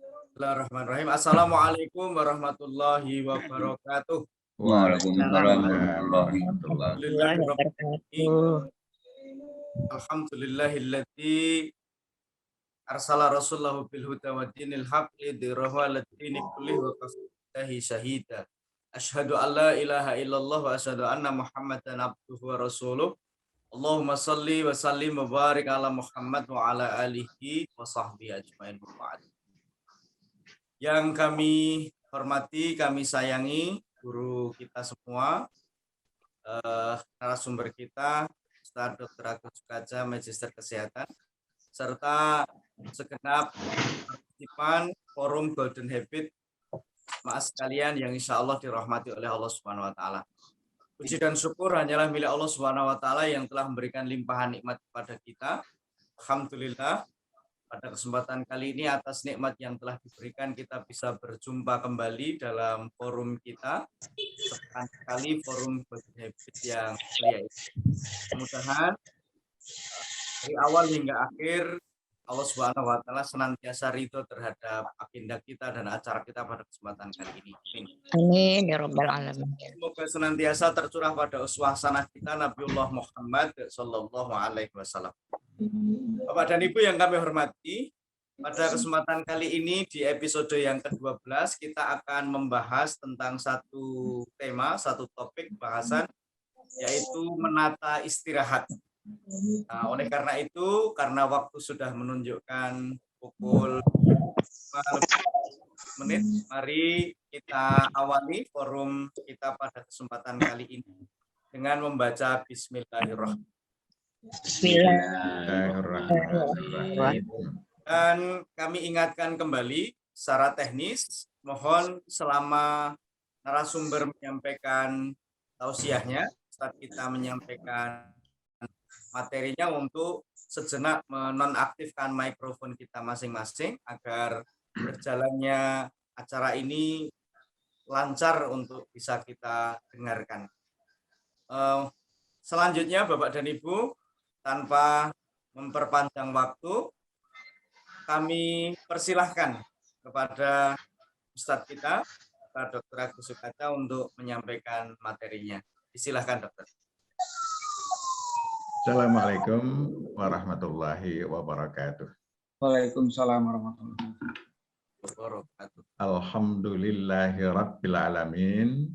Bismillahirrahmanirrahim. Assalamualaikum warahmatullahi wabarakatuh. Waalaikumsalam Warahmatullahi warahmatullahi Alhamdulillahirrahmanirrahim. Alhamdulillahilladzi arsala rasulahu bil huda wa dinil haq lidhirahu ala dini kullih wa kafabillahi syahida. Asyhadu an la ilaha illallah wa asyhadu anna Muhammadan abduhu wa rasuluh. Allahumma salli wa sallim wa barik ala Muhammad wa ala alihi wa sahbihi ajmain. Yang kami hormati, kami sayangi guru kita semua, narasumber kita, Ustaz Dr. Agus Sukaja, Magister Kesehatan, serta segenap partisipan Forum Golden Habit, maaf sekalian yang insya Allah dirahmati oleh Allah Subhanahu Wa Taala. Puji dan syukur hanyalah milik Allah Subhanahu Wa Taala yang telah memberikan limpahan nikmat kepada kita. Alhamdulillah. Pada kesempatan kali ini atas nikmat yang telah diberikan kita bisa berjumpa kembali dalam forum kita, sekali forum Golden Habit yang mulia ini. Mudah-mudahan dari awal hingga akhir Allah Subhanahu Wa Taala senantiasa ridho terhadap agenda kita dan acara kita pada kesempatan kali ini. Amin ya rabbal alamin. Semoga senantiasa tercurah pada uswah hasanah kita Nabiullah Muhammad sallallahu alaihi wasallam. Bapak dan Ibu yang kami hormati, pada kesempatan kali ini di episode yang ke-12 kita akan membahas tentang satu tema, satu topik bahasan, yaitu menata istirahat. Nah, oleh karena itu, karena waktu sudah menunjukkan pukul 5 menit, mari kita awali forum kita pada kesempatan kali ini dengan membaca Bismillahirrahmanirrahim. Bismillahirrahmanirrahim. Dan kami ingatkan kembali secara teknis, mohon selama narasumber menyampaikan tausiahnya, saat kita menyampaikan materinya untuk sejenak menonaktifkan mikrofon kita masing-masing agar berjalannya acara ini lancar untuk bisa kita dengarkan. Selanjutnya Bapak dan Ibu, tanpa memperpanjang waktu, kami persilahkan kepada Ustadz kita, Pak Dr. Agus Sukaja, untuk menyampaikan materinya. Disilahkan, Dokter. Assalamualaikum warahmatullahi wabarakatuh. Waalaikumsalam warahmatullahi wabarakatuh. Alhamdulillahi rabbil alamin.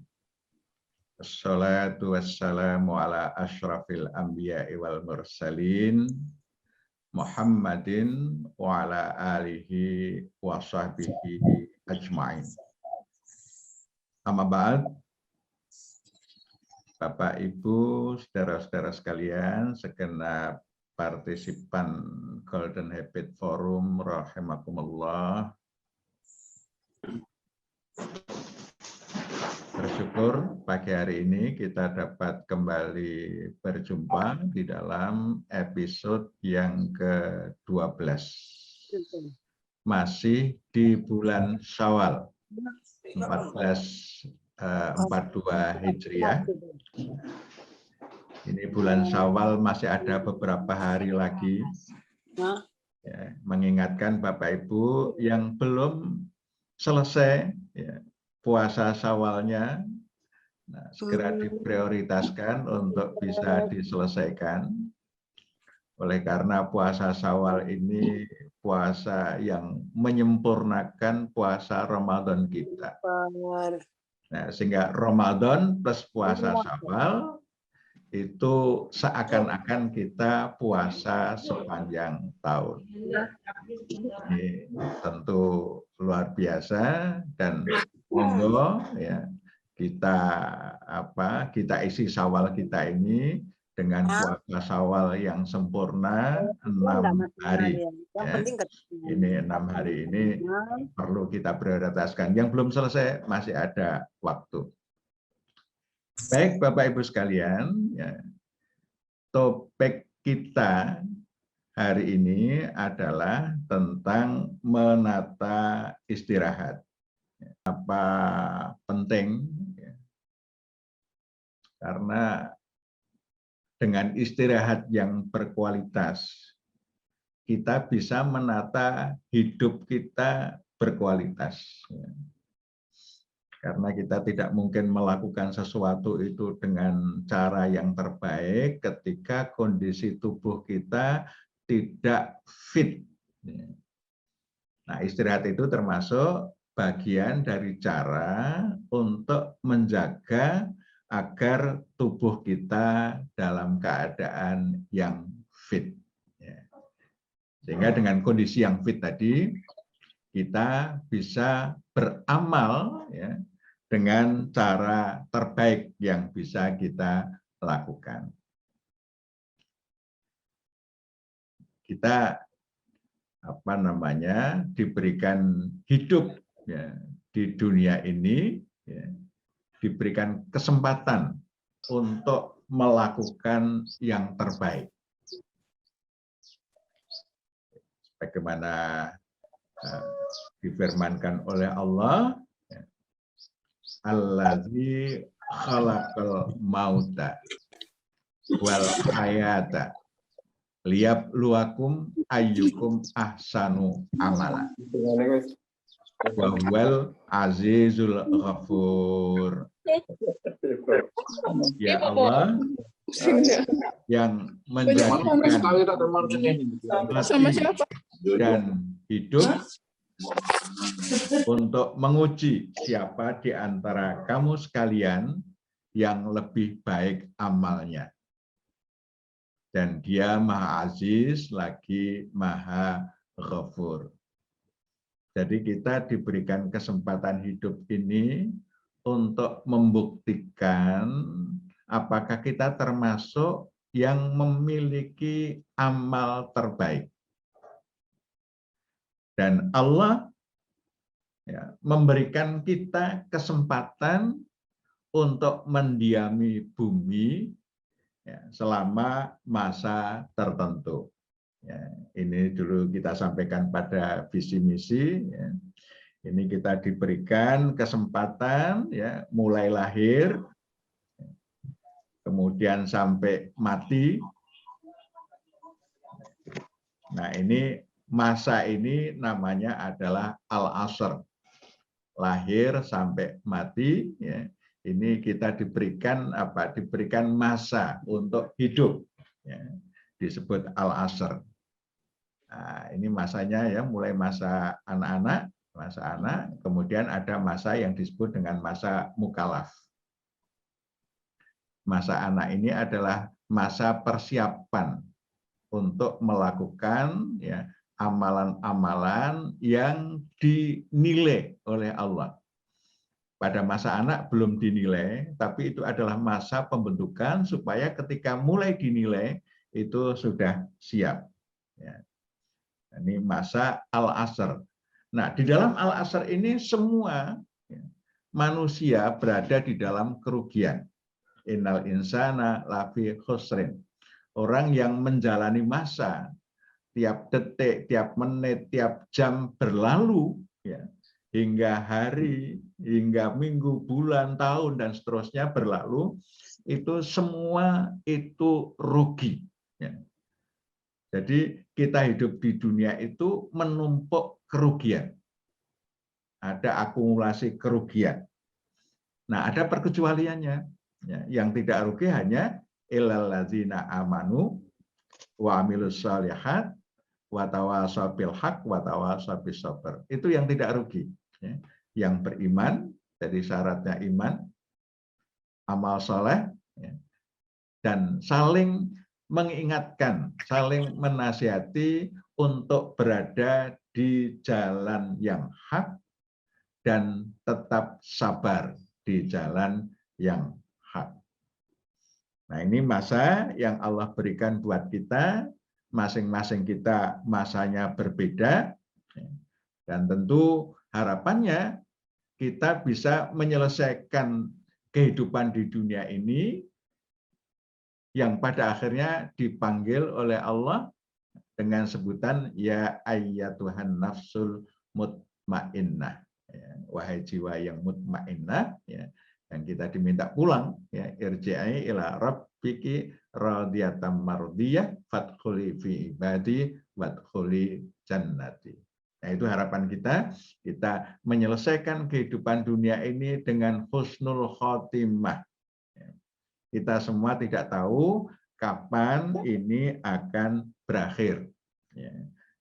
Assalatu wassalamu ala asyrafil anbiya'i wal mursalin Muhammadin wa ala alihi wa sahbihi ajma'in. Amma ba'd. Bapak, Ibu, saudara-saudara sekalian, segenap partisipan Golden Habit Forum rahimakumullah. Bersyukur pagi hari ini kita dapat kembali berjumpa di dalam episode yang ke-12. Masih di bulan Syawal 1442 Hijriah. Ini bulan Syawal masih ada beberapa hari lagi. Ya, mengingatkan Bapak Ibu yang belum selesai ya, puasa Syawalnya, nah, segera diprioritaskan untuk bisa diselesaikan. Oleh karena puasa Syawal ini puasa yang menyempurnakan puasa Ramadan kita. Nah, sehingga Ramadan plus puasa Syawal itu seakan-akan kita puasa sepanjang tahun. Ini tentu luar biasa dan monggo ya kita isi Syawal kita ini dengan puasa Syawal yang sempurna 6 hari. Ya. Ini 6 hari ini perlu kita prioritaskan. Yang belum selesai masih ada waktu. Baik Bapak Ibu sekalian, ya, topik kita hari ini adalah tentang menata istirahat. Apa penting? Ya. Karena dengan istirahat yang berkualitas, kita bisa menata hidup kita berkualitas. Karena kita tidak mungkin melakukan sesuatu itu dengan cara yang terbaik ketika kondisi tubuh kita tidak fit. Nah, istirahat itu termasuk bagian dari cara untuk menjaga agar tubuh kita dalam keadaan yang fit. Sehingga dengan kondisi yang fit tadi, kita bisa beramal ya, dengan cara terbaik yang bisa kita lakukan. Kita diberikan hidup ya, di dunia ini, ya, diberikan kesempatan untuk melakukan yang terbaik. Bagaimana difirmankan oleh Allah, Allazi khalaqal mauta wal hayata liyabluwakum ayyukum ahsanu amala wa huwal azizul ghafur. Ya Allah yang menjadikan mati dan hidup untuk menguji siapa di antara kamu sekalian yang lebih baik amalnya. Dan Dia Maha Aziz lagi Maha Ghafur. Jadi kita diberikan kesempatan hidup ini untuk membuktikan apakah kita termasuk yang memiliki amal terbaik. Dan Allah ya, memberikan kita kesempatan untuk mendiami bumi ya, selama masa tertentu. Ya, ini dulu kita sampaikan pada visi misi. Ya. Ini kita diberikan kesempatan ya, mulai lahir, kemudian sampai mati. Nah ini masa ini namanya adalah al-asr, lahir sampai mati. Ya. Ini kita diberikan diberikan masa untuk hidup, ya. Disebut al-asr. Nah, ini masanya ya mulai masa anak-anak, kemudian ada masa yang disebut dengan masa mukallaf. Masa anak ini adalah masa persiapan untuk melakukan ya amalan-amalan yang dinilai oleh Allah. Pada masa anak belum dinilai, tapi itu adalah masa pembentukan supaya ketika mulai dinilai itu sudah siap. Ya. Ini masa al-asr. Nah, di dalam al-asr ini semua ya, manusia berada di dalam kerugian. Innal insana lafi khusrin. Orang yang menjalani masa tiap detik, tiap menit, tiap jam berlalu, ya, hingga hari, hingga minggu, bulan, tahun, dan seterusnya berlalu, itu semua itu rugi. Ya. Jadi kita hidup di dunia itu menumpuk kerugian. Ada akumulasi kerugian. Nah, ada perkecualiannya. Ya, yang tidak rugi hanya illal ladzina amanu wa amilus shalihat wa tawashaw bil haq wa tawashaw bis sabr. Itu yang tidak rugi. Ya. Yang beriman, jadi syaratnya iman, amal soleh, ya, dan saling mengingatkan, saling menasihati untuk berada di jalan yang hak dan tetap sabar di jalan yang hak. Nah, ini masa yang Allah berikan buat kita, masing-masing kita masanya berbeda, dan tentu harapannya kita bisa menyelesaikan kehidupan di dunia ini yang pada akhirnya dipanggil oleh Allah dengan sebutan ya ayyatuhan nafsul mutmainnah, ya, wahai jiwa yang mutmainnah, ya, dan kita diminta pulang, ya, irji'i ila rabbiki radiyatan mardiyah fadkhuli fi ibadi wadkhuli jannati. Nah, itu harapan kita menyelesaikan kehidupan dunia ini dengan husnul khotimah. Kita semua tidak tahu kapan ini akan berakhir. Ya.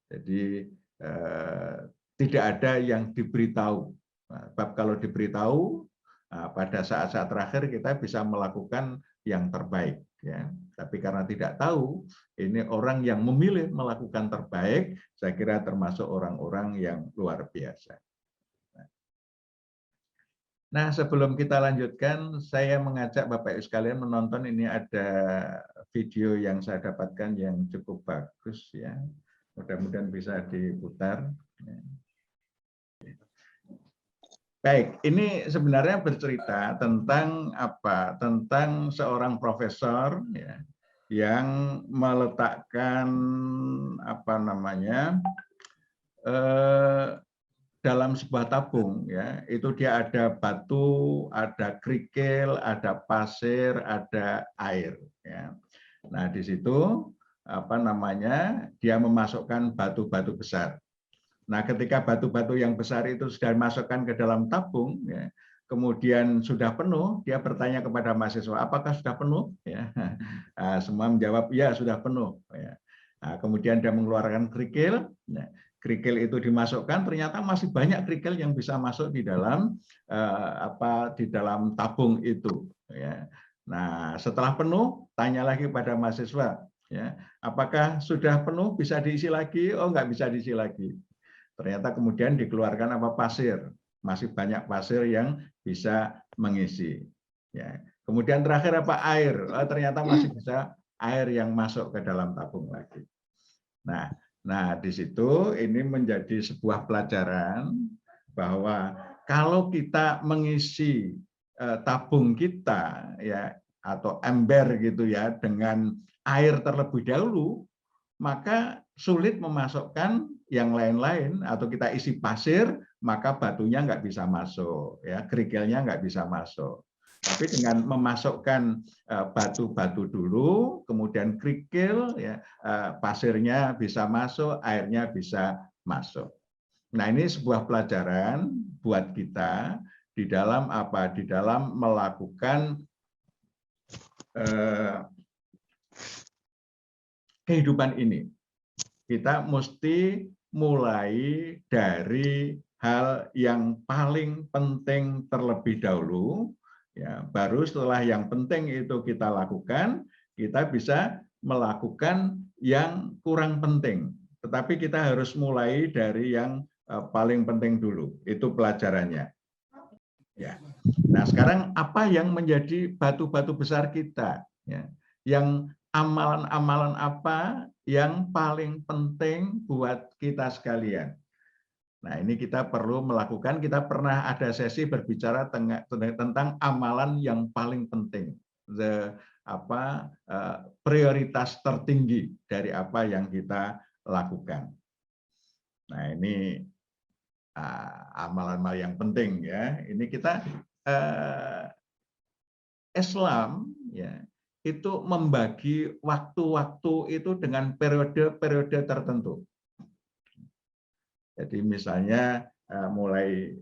Jadi tidak ada yang diberitahu. Sebab kalau diberitahu, pada saat-saat terakhir kita bisa melakukan yang terbaik. Ya. Tapi karena tidak tahu, ini orang yang memilih melakukan terbaik, saya kira termasuk orang-orang yang luar biasa. Nah, sebelum kita lanjutkan, saya mengajak Bapak Ibu sekalian menonton. Ini ada video yang saya dapatkan yang cukup bagus, ya. Mudah-mudahan bisa diputar. Baik, ini sebenarnya bercerita tentang apa? Tentang seorang profesor, ya, yang meletakkan apa namanya dalam sebuah tabung, ya, itu dia ada batu, ada kerikil, ada pasir, ada air, ya. Nah, di situ apa namanya dia memasukkan batu-batu besar. Nah, ketika batu-batu yang besar itu sudah dimasukkan ke dalam tabung, ya, kemudian sudah penuh, dia bertanya kepada mahasiswa, apakah sudah penuh? Ya. Nah, semua menjawab, ya sudah penuh. Ya. Nah, kemudian dia mengeluarkan kerikil, ya. Kerikil itu dimasukkan, ternyata masih banyak kerikil yang bisa masuk di dalam di dalam tabung itu. Ya. Nah, setelah penuh, tanya lagi pada mahasiswa, ya, apakah sudah penuh, bisa diisi lagi? Oh, nggak bisa diisi lagi. Ternyata kemudian dikeluarkan apa pasir, masih banyak pasir yang bisa mengisi. Ya. Kemudian terakhir apa air, ternyata masih bisa air yang masuk ke dalam tabung lagi. Nah di situ ini menjadi sebuah pelajaran bahwa kalau kita mengisi tabung kita, ya, atau ember gitu, ya, dengan air terlebih dahulu, maka sulit memasukkan yang lain-lain, atau kita isi pasir, maka batunya nggak bisa masuk, ya, kerikilnya nggak bisa masuk. Tapi dengan memasukkan batu-batu dulu, kemudian kerikil, ya, pasirnya bisa masuk, airnya bisa masuk. Nah, ini sebuah pelajaran buat kita di dalam apa? Di dalam melakukan kehidupan ini. Kita mesti mulai dari hal yang paling penting terlebih dahulu, ya, baru setelah yang penting itu kita lakukan, kita bisa melakukan yang kurang penting. Tetapi kita harus mulai dari yang paling penting dulu. Itu pelajarannya. Ya. Nah, sekarang apa yang menjadi batu-batu besar kita? Ya. Yang amalan-amalan apa yang paling penting buat kita sekalian? Nah, ini kita perlu melakukan, kita pernah ada sesi berbicara tentang amalan yang paling penting. Prioritas tertinggi dari apa yang kita lakukan. Nah, ini amalan-amalan yang penting, ya. Ini kita Islam, ya, itu membagi waktu-waktu itu dengan periode-periode tertentu. Jadi misalnya mulai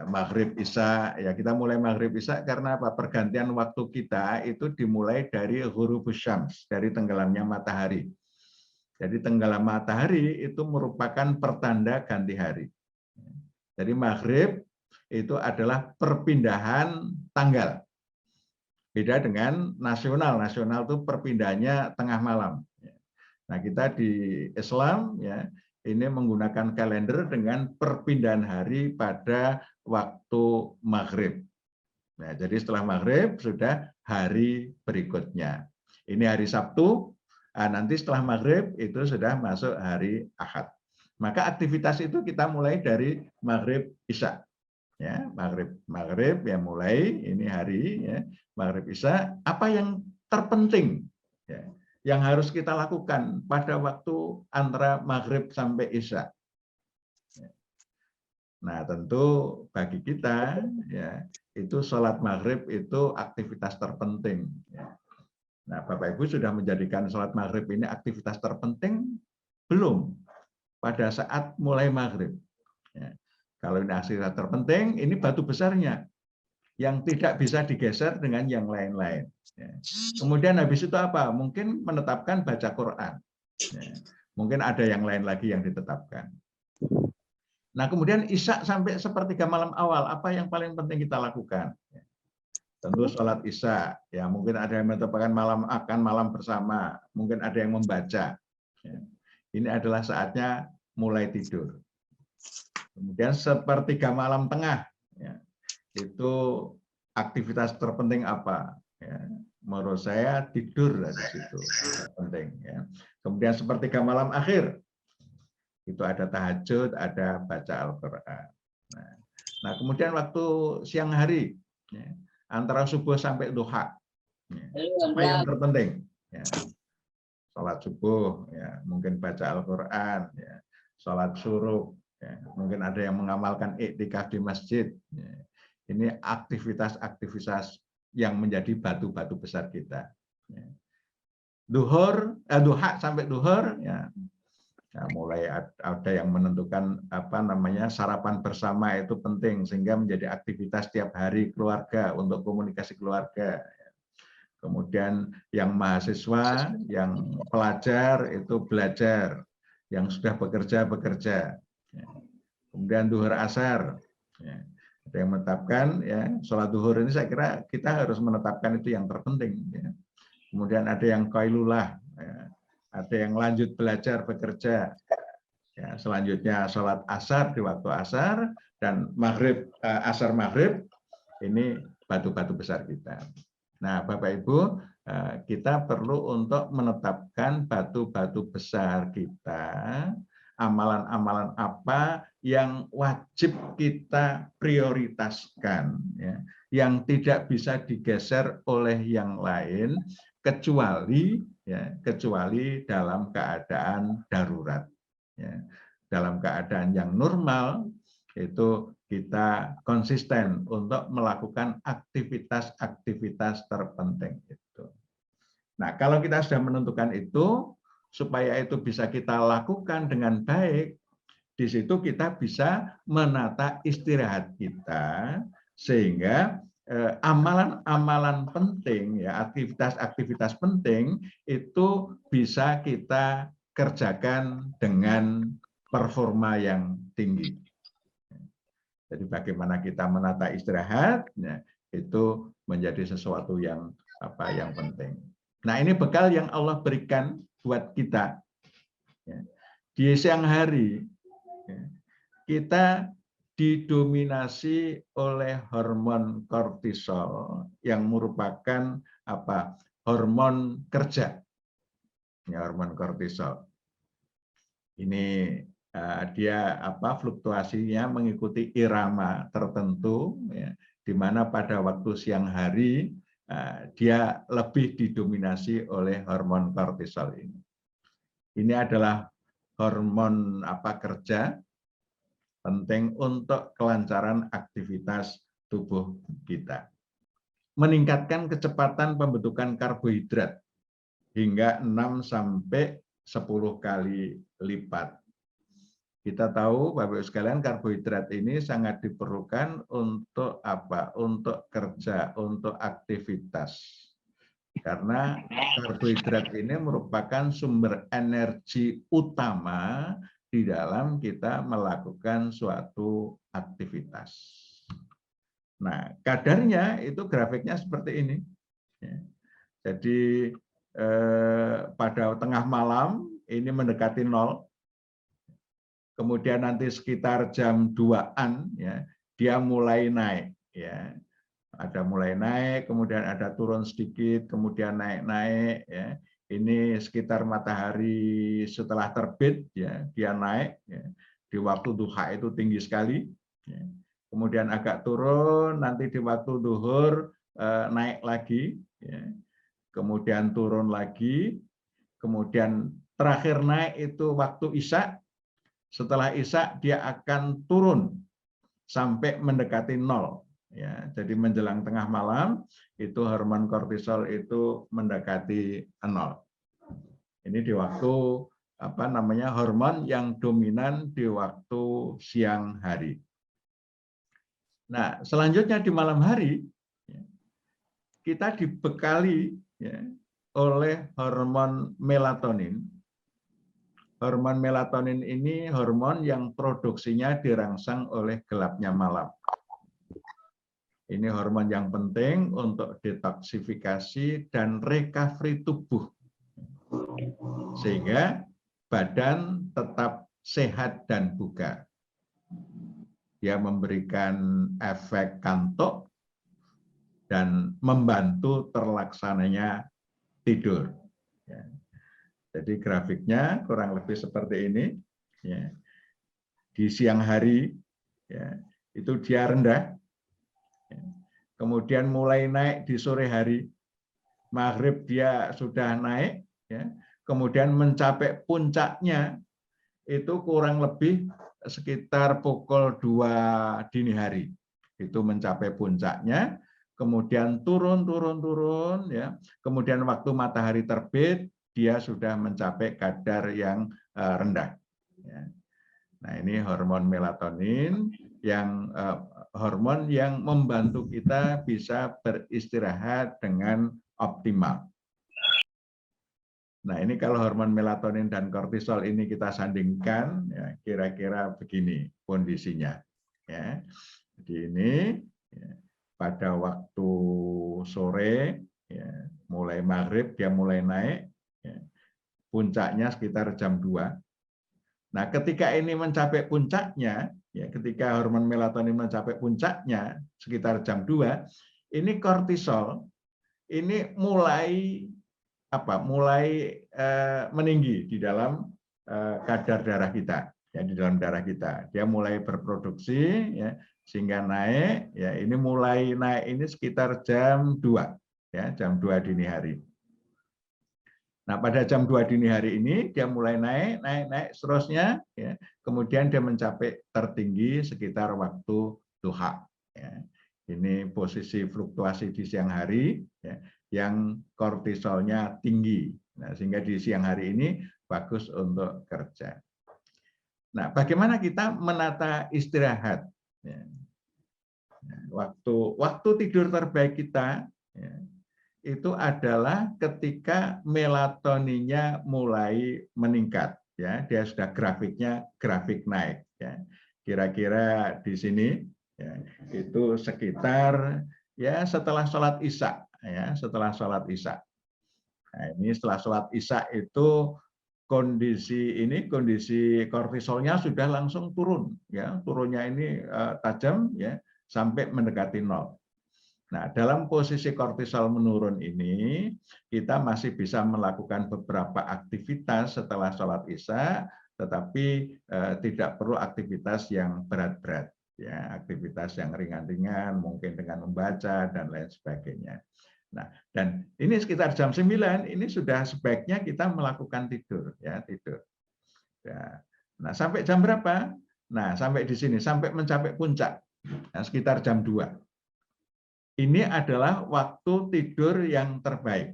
maghrib isya, ya, kita mulai maghrib isya karena apa? Pergantian waktu kita itu dimulai dari ghurubus syams, dari tenggelamnya matahari. Jadi tenggelam matahari itu merupakan pertanda ganti hari. Jadi maghrib itu adalah perpindahan tanggal. Beda dengan nasional. Nasional itu perpindahannya tengah malam. Nah, kita di Islam, ya, ini menggunakan kalender dengan perpindahan hari pada waktu maghrib. Nah, jadi setelah maghrib sudah hari berikutnya. Ini hari Sabtu, nanti setelah maghrib itu sudah masuk hari Ahad. Maka aktivitas itu kita mulai dari maghrib isya. Ya, maghrib ya mulai ini hari, ya, maghrib isya. Apa yang terpenting, ya, yang harus kita lakukan pada waktu antara maghrib sampai isya? Nah, tentu bagi kita, ya, itu sholat maghrib itu aktivitas terpenting. Ya. Nah, Bapak Ibu sudah menjadikan sholat maghrib ini aktivitas terpenting? Belum. pada saat mulai maghrib. Ya. Kalau ini aktivitas terpenting, ini batu besarnya yang tidak bisa digeser dengan yang lain-lain. Ya. Kemudian habis itu apa? Mungkin menetapkan baca Quran. Ya. Mungkin ada yang lain lagi yang ditetapkan. Nah, kemudian Isya sampai sepertiga malam awal, apa yang paling penting kita lakukan? Ya. Tentu sholat Isya, ya mungkin ada yang menetapkan malam bersama, mungkin ada yang membaca. Ya. Ini adalah saatnya mulai tidur. Kemudian sepertiga malam tengah, ya, itu aktivitas terpenting apa? Ya, menurut saya tidur di situ penting. Ya. Kemudian sepertiga malam akhir, itu ada tahajud, ada baca Al-Quran. Nah, kemudian waktu siang hari, ya, antara subuh sampai duha, ya, apa yang terpenting? Ya. Sholat subuh, ya, mungkin baca Al-Quran, ya, sholat syuruk, ya, mungkin ada yang mengamalkan iktikaf di masjid. Ya. Ini aktivitas-aktivitas yang menjadi batu-batu besar kita. Ya. Duha sampai duhur, ya, ya, mulai ada yang menentukan sarapan bersama itu penting sehingga menjadi aktivitas tiap hari keluarga untuk komunikasi keluarga. Kemudian yang mahasiswa, yang pelajar itu belajar, yang sudah bekerja. Kemudian duhur asar, ada yang menetapkan, ya, sholat duhur ini saya kira kita harus menetapkan itu yang terpenting. Ya. Kemudian ada yang qailulah, ya, ada yang lanjut belajar bekerja. Ya, selanjutnya sholat asar di waktu asar dan asar maghrib ini batu-batu besar kita. Nah, Bapak Ibu, kita perlu untuk menetapkan batu-batu besar kita, amalan-amalan apa yang wajib kita prioritaskan, ya, yang tidak bisa digeser oleh yang lain, kecuali dalam keadaan darurat. Ya. Dalam keadaan yang normal, itu kita konsisten untuk melakukan aktivitas-aktivitas terpenting itu. Nah, kalau kita sudah menentukan itu, supaya itu bisa kita lakukan dengan baik, di situ kita bisa menata istirahat kita, sehingga amalan-amalan penting, ya, aktivitas-aktivitas penting itu bisa kita kerjakan dengan performa yang tinggi. Jadi bagaimana kita menata istirahat, ya, itu menjadi sesuatu yang penting. Nah, ini bekal yang Allah berikan buat kita. Ya. Di siang hari, ya, kita didominasi oleh hormon kortisol yang merupakan hormon kerja. Ya, hormon kortisol. Ini dia fluktuasinya mengikuti irama tertentu, ya, di mana pada waktu siang hari dia lebih didominasi oleh hormon kortisol ini. Ini adalah hormon kerja penting untuk kelancaran aktivitas tubuh kita. Meningkatkan kecepatan pembentukan karbohidrat hingga 6 sampai 10 kali lipat. Kita tahu, Bapak Ibu sekalian, karbohidrat ini sangat diperlukan untuk apa? Untuk kerja, untuk aktivitas. Karena karbohidrat ini merupakan sumber energi utama di dalam kita melakukan suatu aktivitas. Nah, kadarnya itu grafiknya seperti ini. Jadi pada tengah malam ini mendekati 0. Kemudian nanti sekitar jam 2-an, ya, dia mulai naik, ya. Ada mulai naik, kemudian ada turun sedikit, kemudian naik-naik, ya. Ini sekitar matahari setelah terbit, ya, dia naik, ya. Di waktu duha itu tinggi sekali, ya. Kemudian agak turun, nanti di waktu duhur naik lagi, ya. Kemudian turun lagi, kemudian terakhir naik itu waktu Isya. Setelah Isya dia akan turun sampai mendekati 0. Ya, jadi menjelang tengah malam itu hormon kortisol itu mendekati 0. Ini di waktu hormon yang dominan di waktu siang hari. Nah, selanjutnya di malam hari kita dibekali oleh hormon melatonin. Hormon melatonin ini hormon yang produksinya dirangsang oleh gelapnya malam. Ini hormon yang penting untuk detoksifikasi dan recovery tubuh. Sehingga badan tetap sehat dan bugar. Dia memberikan efek kantuk dan membantu terlaksananya tidur. Jadi grafiknya kurang lebih seperti ini. Di siang hari itu dia rendah. Kemudian mulai naik di sore hari. Maghrib dia sudah naik. Kemudian mencapai puncaknya itu kurang lebih sekitar pukul 2 dini hari. Itu mencapai puncaknya, kemudian turun ya. Kemudian waktu matahari terbit dia sudah mencapai kadar yang rendah. Nah, ini hormon melatonin yang hormon yang membantu kita bisa beristirahat dengan optimal. Nah, ini kalau hormon melatonin dan kortisol ini kita sandingkan, kira-kira begini kondisinya. Jadi ini pada waktu sore, mulai maghrib dia mulai naik, puncaknya sekitar jam 2. Nah, ketika ini mencapai puncaknya, ketika hormon melatonin mencapai puncaknya sekitar jam 2, ini kortisol ini mulai meninggi di dalam kadar darah kita, di dalam darah kita. Dia mulai berproduksi, sehingga naik. Ini mulai naik ini sekitar jam 2, jam 2 dini hari. Nah, pada jam 2 dini hari ini dia mulai naik seterusnya, kemudian dia mencapai tertinggi sekitar waktu duha. Ini posisi fluktuasi di siang hari yang kortisolnya tinggi. Nah, sehingga di siang hari ini bagus untuk kerja. Nah, bagaimana kita menata istirahat? Waktu tidur terbaik kita itu adalah ketika melatoninnya mulai meningkat. Dia sudah grafik naik. Kira-kira di sini itu sekitar setelah sholat isya, setelah sholat isya. Nah, ini setelah sholat isya itu kondisi kortisolnya sudah langsung turun, turunnya ini tajam, sampai mendekati 0. Nah, dalam posisi kortisol menurun ini kita masih bisa melakukan beberapa aktivitas setelah sholat isya, tetapi tidak perlu aktivitas yang berat-berat. Aktivitas yang ringan-ringan, mungkin dengan membaca dan lain sebagainya. Nah, dan ini sekitar jam 9 ini sudah sebaiknya kita melakukan tidur, tidur. Nah, sampai jam berapa? Nah, sampai di sini, sampai mencapai puncak, sekitar jam 2. Ini adalah waktu tidur yang terbaik,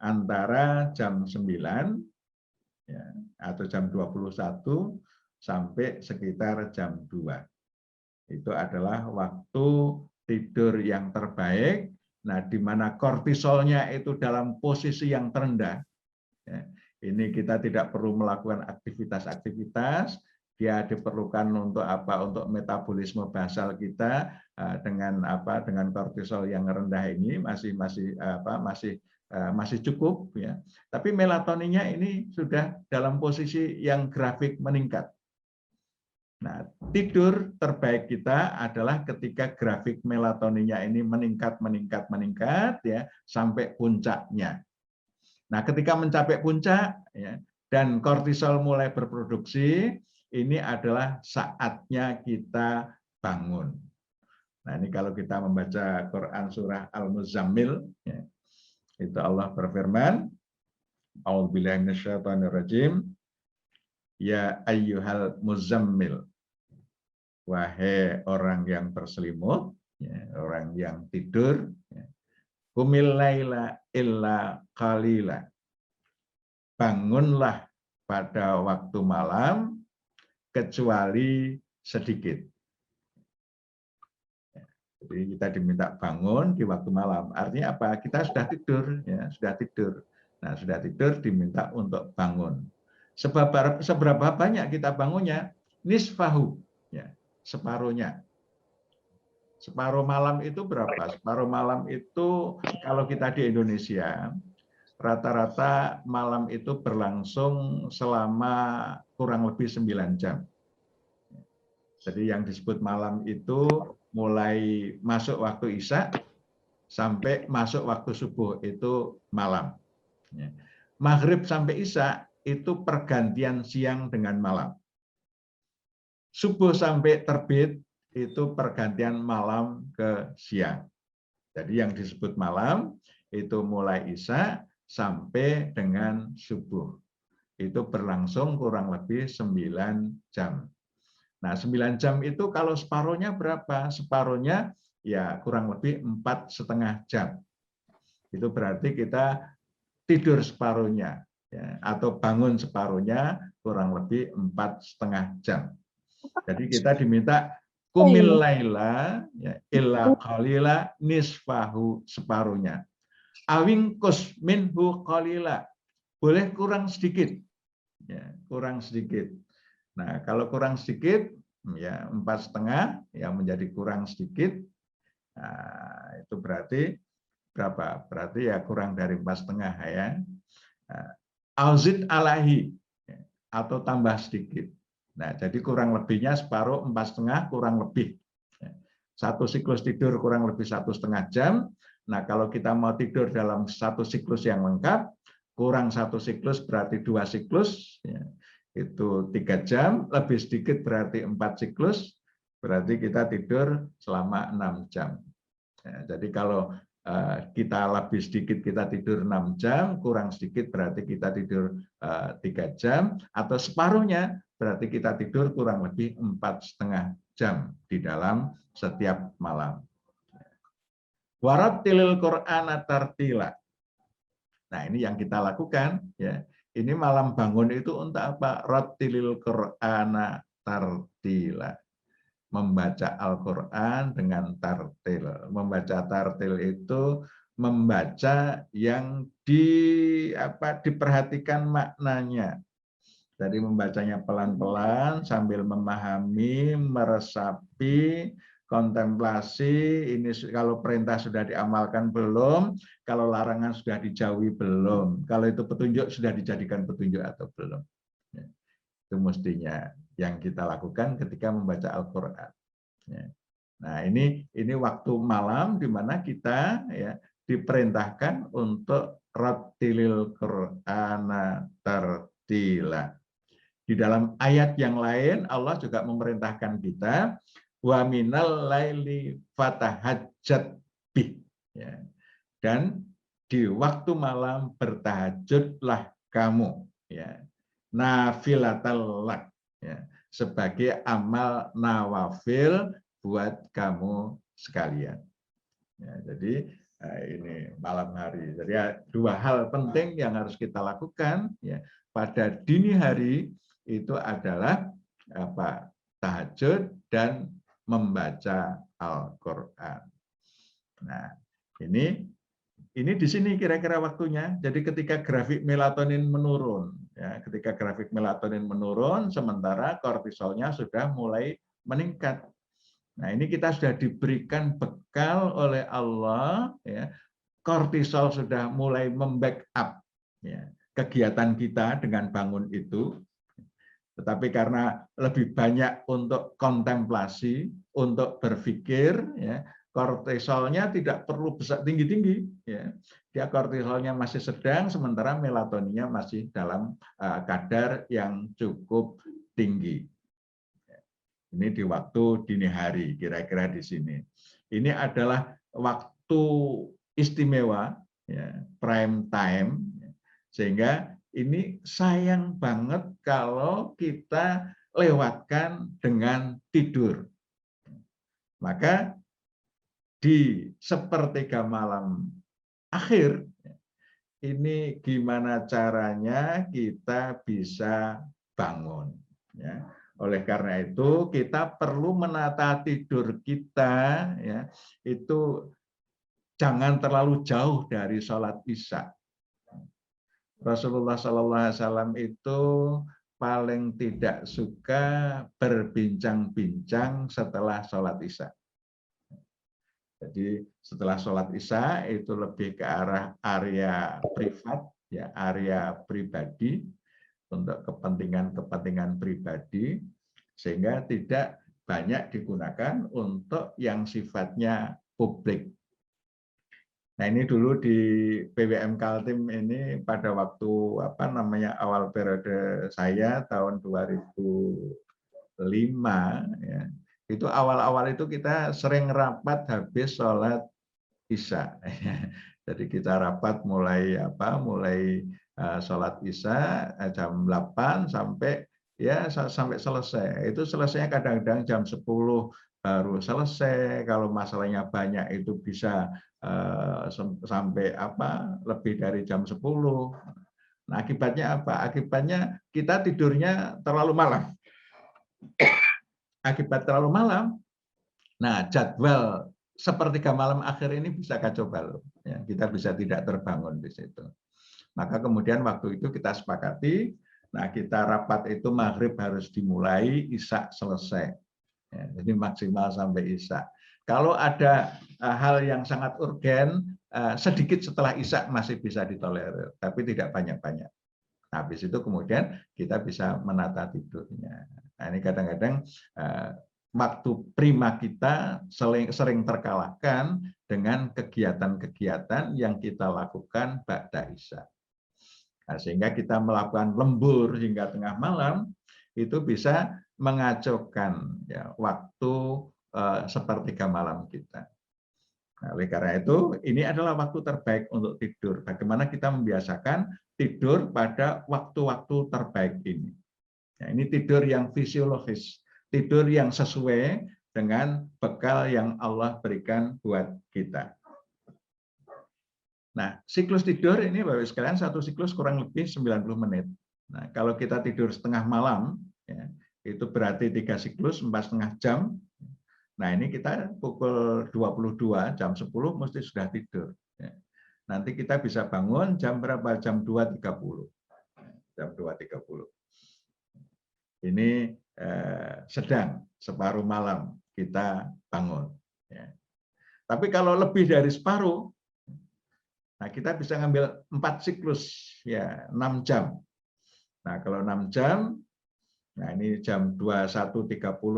antara jam 9 atau jam 21 sampai sekitar jam 2. Itu adalah waktu tidur yang terbaik. Nah, di mana kortisolnya itu dalam posisi yang terendah. Ini kita tidak perlu melakukan aktivitas-aktivitas. Dia diperlukan untuk apa? Untuk metabolisme basal kita dengan kortisol yang rendah ini masih cukup, Tapi melatoninnya ini sudah dalam posisi yang grafik meningkat. Nah, tidur terbaik kita adalah ketika grafik melatoninnya ini meningkat sampai puncaknya. Nah, ketika mencapai puncak dan kortisol mulai berproduksi, ini adalah saatnya kita bangun. Nah, ini kalau kita membaca Quran surah Al-Muzammil, itu Allah berfirman, A'udzubillahi minasyaitonirrajim, ya ayyuhal muzammil, wahai orang yang berselimut, orang yang tidur, qumil laila illa qalila, bangunlah pada waktu malam kecuali sedikit. Jadi kita diminta bangun di waktu malam. Artinya apa? Kita sudah tidur, ya, sudah tidur. Nah, sudah tidur diminta untuk bangun. Seberapa banyak kita bangunnya? Nisfahu, ya, separuhnya. Separuh malam itu berapa? Separuh malam itu kalau kita di Indonesia, rata-rata malam itu berlangsung selama kurang lebih 9 jam. Jadi yang disebut malam itu mulai masuk waktu Isya sampai masuk waktu subuh itu malam. Maghrib sampai Isya itu pergantian siang dengan malam. Subuh sampai terbit itu pergantian malam ke siang. Jadi yang disebut malam itu mulai Isya sampai dengan subuh. Itu berlangsung kurang lebih 9 jam. Nah, 9 jam itu kalau separuhnya berapa? Separuhnya ya kurang lebih 4,5 jam. Itu berarti kita tidur separuhnya, ya, atau bangun separuhnya kurang lebih 4,5 jam. Jadi kita diminta kumil laila ya, illa qalila nisfahu, separuhnya. Awingkus minhu qalila, boleh kurang sedikit, ya, kurang sedikit. Nah, kalau kurang sedikit, ya 4,5, ya menjadi kurang sedikit. Nah, itu berarti berapa? Berarti ya kurang dari 4,5 ya. Auzid alahi, atau tambah sedikit. Nah, jadi kurang lebihnya separuh 4,5 kurang lebih. Satu siklus tidur kurang lebih 1,5 jam. Nah, kalau kita mau tidur dalam satu siklus yang lengkap, kurang satu siklus berarti 2 siklus. Ya. Itu 3 jam, lebih sedikit berarti 4 siklus, berarti kita tidur selama 6 jam. Ya, jadi kalau kita lebih sedikit kita tidur 6 jam, kurang sedikit berarti kita tidur 3 jam, atau separuhnya berarti kita tidur kurang lebih 4,5 jam di dalam setiap malam. Warattilil Qur'ana tartila. Nah, ini yang kita lakukan, ya. Ini malam bangun itu untuk apa? Rattilil Qur'ana tartila. Membaca Al-Qur'an dengan tartil. Membaca tartil itu membaca yang diperhatikan maknanya. Jadi membacanya pelan-pelan sambil memahami, meresapi, kontemplasi. Ini kalau perintah sudah diamalkan belum, kalau larangan sudah dijauhi belum, kalau itu petunjuk sudah dijadikan petunjuk atau belum. Itu mestinya yang kita lakukan ketika membaca Al-Qur'an. Nah, ini waktu malam di mana kita ya diperintahkan untuk rattilil Qur'ana tartila. Di dalam ayat yang lain Allah juga memerintahkan kita wa minal laili fatahajjat bih, ya. Dan di waktu malam bertahajudlah kamu, ya, nafilatal lak, ya, sebagai amal nawafil buat kamu sekalian. Ya, jadi ini malam hari. Jadi dua hal penting yang harus kita lakukan, ya, pada dini hari itu adalah apa? Tahajud dan membaca Al-Qur'an. Nah, ini di sini kira-kira waktunya. Jadi ketika grafik melatonin menurun, ya, ketika grafik melatonin menurun, sementara kortisolnya sudah mulai meningkat. Nah, ini kita sudah diberikan bekal oleh Allah, ya. Kortisol sudah mulai membackup, ya, kegiatan kita dengan bangun itu. Tetapi karena lebih banyak untuk kontemplasi, untuk berpikir, ya, kortisolnya tidak perlu besar tinggi-tinggi, ya. Dia kortisolnya masih sedang, sementara melatoninnya masih dalam kadar yang cukup tinggi. Ini di waktu dini hari, kira-kira di sini. Ini adalah waktu istimewa, ya, prime time, sehingga ini sayang banget kalau kita lewatkan dengan tidur. Maka di sepertiga malam akhir ini gimana caranya kita bisa bangun. Ya. Oleh karena itu kita perlu menata tidur kita, ya, itu jangan terlalu jauh dari sholat Isya. Rasulullah SAW itu paling tidak suka berbincang-bincang setelah sholat Isya. Jadi setelah sholat Isya itu lebih ke arah area privat, ya, area pribadi untuk kepentingan-kepentingan pribadi, sehingga tidak banyak digunakan untuk yang sifatnya publik. Nah, ini dulu di PWM Kaltim ini pada waktu awal periode saya tahun 2005, ya, itu awal-awal itu kita sering rapat habis sholat Isya. Jadi kita rapat mulai sholat Isya jam 8 sampai selesai. Itu selesainya kadang-kadang jam 10 baru selesai. Kalau masalahnya banyak itu bisa sampai lebih dari jam 10. Nah, akibatnya apa? Akibatnya kita tidurnya terlalu malam. Akibat terlalu malam, nah jadwal sepertiga malam akhir ini bisa kacau balau. Ya, kita bisa tidak terbangun di situ. Maka kemudian waktu itu kita sepakati, nah kita rapat itu maghrib harus dimulai, Isya selesai. Ya, jadi maksimal sampai Isya. Kalau ada hal yang sangat urgen, sedikit setelah Isya masih bisa ditolerir, tapi tidak banyak-banyak. Habis itu kemudian kita bisa menata tidurnya. Nah, ini kadang-kadang waktu prima kita sering terkalahkan dengan kegiatan-kegiatan yang kita lakukan ba'da Isya. Nah, sehingga kita melakukan lembur hingga tengah malam, itu bisa mengacaukan, ya, waktu sepertiga malam kita. Nah, oleh karena itu, ini adalah waktu terbaik untuk tidur. Bagaimana kita membiasakan tidur pada waktu-waktu terbaik ini. Nah, ini tidur yang fisiologis, tidur yang sesuai dengan bekal yang Allah berikan buat kita. Nah, siklus tidur ini Bapak Ibu sekalian, satu siklus kurang lebih 90 menit. Nah, kalau kita tidur setengah malam, ya, itu berarti 3 siklus, 4,5 jam. Nah, ini kita pukul 22, jam 10 mesti sudah tidur. Ya. Nanti kita bisa bangun jam berapa? Jam 2.30. Jam 2.30. Ini sedang separuh malam kita bangun. Ya. Tapi kalau lebih dari separuh, nah kita bisa ngambil 4 siklus, ya 6 jam. Nah, kalau 6 jam, nah ini jam 21.30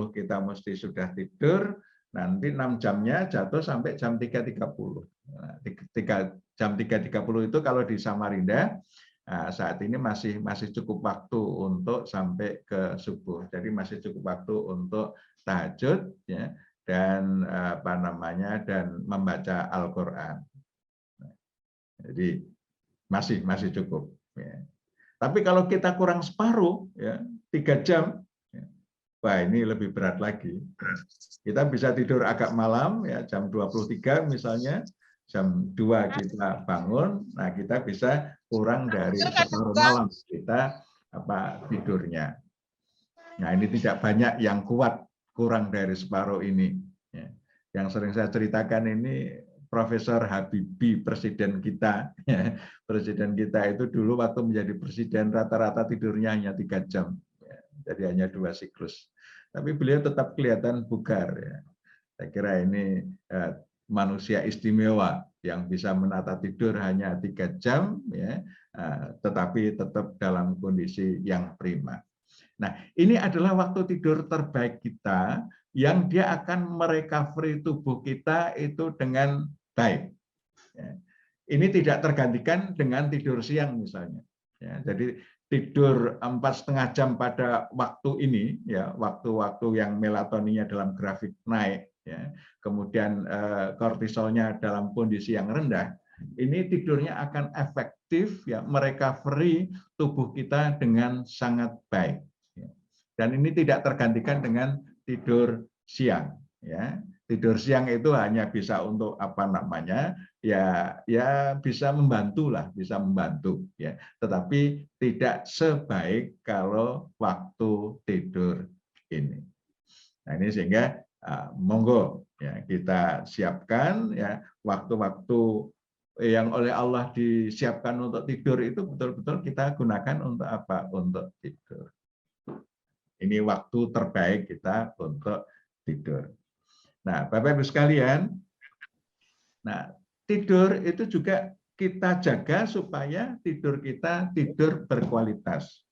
kita mesti sudah tidur, nanti 6 jamnya jatuh sampai jam 3.30. Nah, jam 3.30 itu kalau di Samarinda, nah, saat ini masih cukup waktu untuk sampai ke subuh. Jadi masih cukup waktu untuk tahajud, ya, dan dan membaca Al-Qur'an. Jadi masih cukup. Ya. Tapi kalau kita kurang separuh, ya 3 jam, ya, wah ini lebih berat lagi. Kita bisa tidur agak malam, ya jam 23 misalnya, jam 2 kita bangun, nah kita bisa kurang dari separuh malam kita tidurnya. Nah ini tidak banyak yang kuat kurang dari separuh ini. Ya. Yang sering saya ceritakan ini Profesor Habibie, presiden kita. Ya. Presiden kita itu dulu waktu menjadi presiden rata-rata tidurnya hanya 3 jam. Ya. Jadi hanya 2 siklus. Tapi beliau tetap kelihatan bugar. Ya. Saya kira ini manusia istimewa yang bisa menata tidur hanya 3 jam, ya, tetapi tetap dalam kondisi yang prima. Nah, ini adalah waktu tidur terbaik kita yang dia akan merecovery tubuh kita itu dengan baik. Ya. Ini tidak tergantikan dengan tidur siang misalnya. Ya, jadi tidur 4,5 jam pada waktu ini, ya waktu-waktu yang melatoninnya dalam grafik naik, ya, kemudian kortisolnya dalam kondisi yang rendah, ini tidurnya akan efektif, ya, merecovery tubuh kita dengan sangat baik. Dan ini tidak tergantikan dengan tidur siang. Ya. Tidur siang itu hanya bisa untuk apa namanya, ya bisa membantu lah, bisa membantu ya. Tetapi tidak sebaik kalau waktu tidur ini. Nah ini sehingga monggo ya kita siapkan ya waktu-waktu yang oleh Allah disiapkan untuk tidur itu betul-betul kita gunakan untuk apa? Untuk tidur. Ini waktu terbaik kita untuk tidur. Nah, Bapak Ibu sekalian, nah tidur itu juga kita jaga supaya tidur kita tidur berkualitas.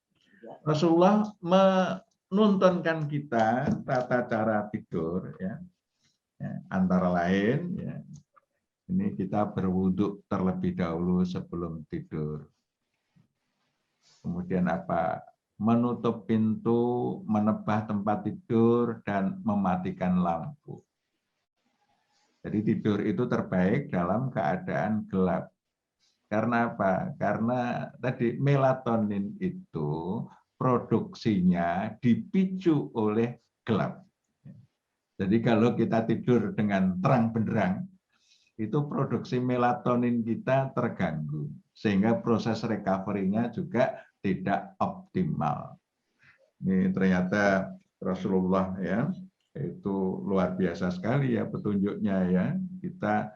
Rasulullah menuntunkan kita tata cara tidur, ya, antara lain, ya, ini kita berwudhu terlebih dahulu sebelum tidur. Kemudian apa? Menutup pintu, menebah tempat tidur, dan mematikan lampu. Jadi tidur itu terbaik dalam keadaan gelap. Karena apa? Karena tadi melatonin itu produksinya dipicu oleh gelap. Jadi kalau kita tidur dengan terang benderang, itu produksi melatonin kita terganggu. Sehingga proses recovery-nya juga tidak optimal. Ini ternyata Rasulullah ya, itu luar biasa sekali ya petunjuknya ya. Kita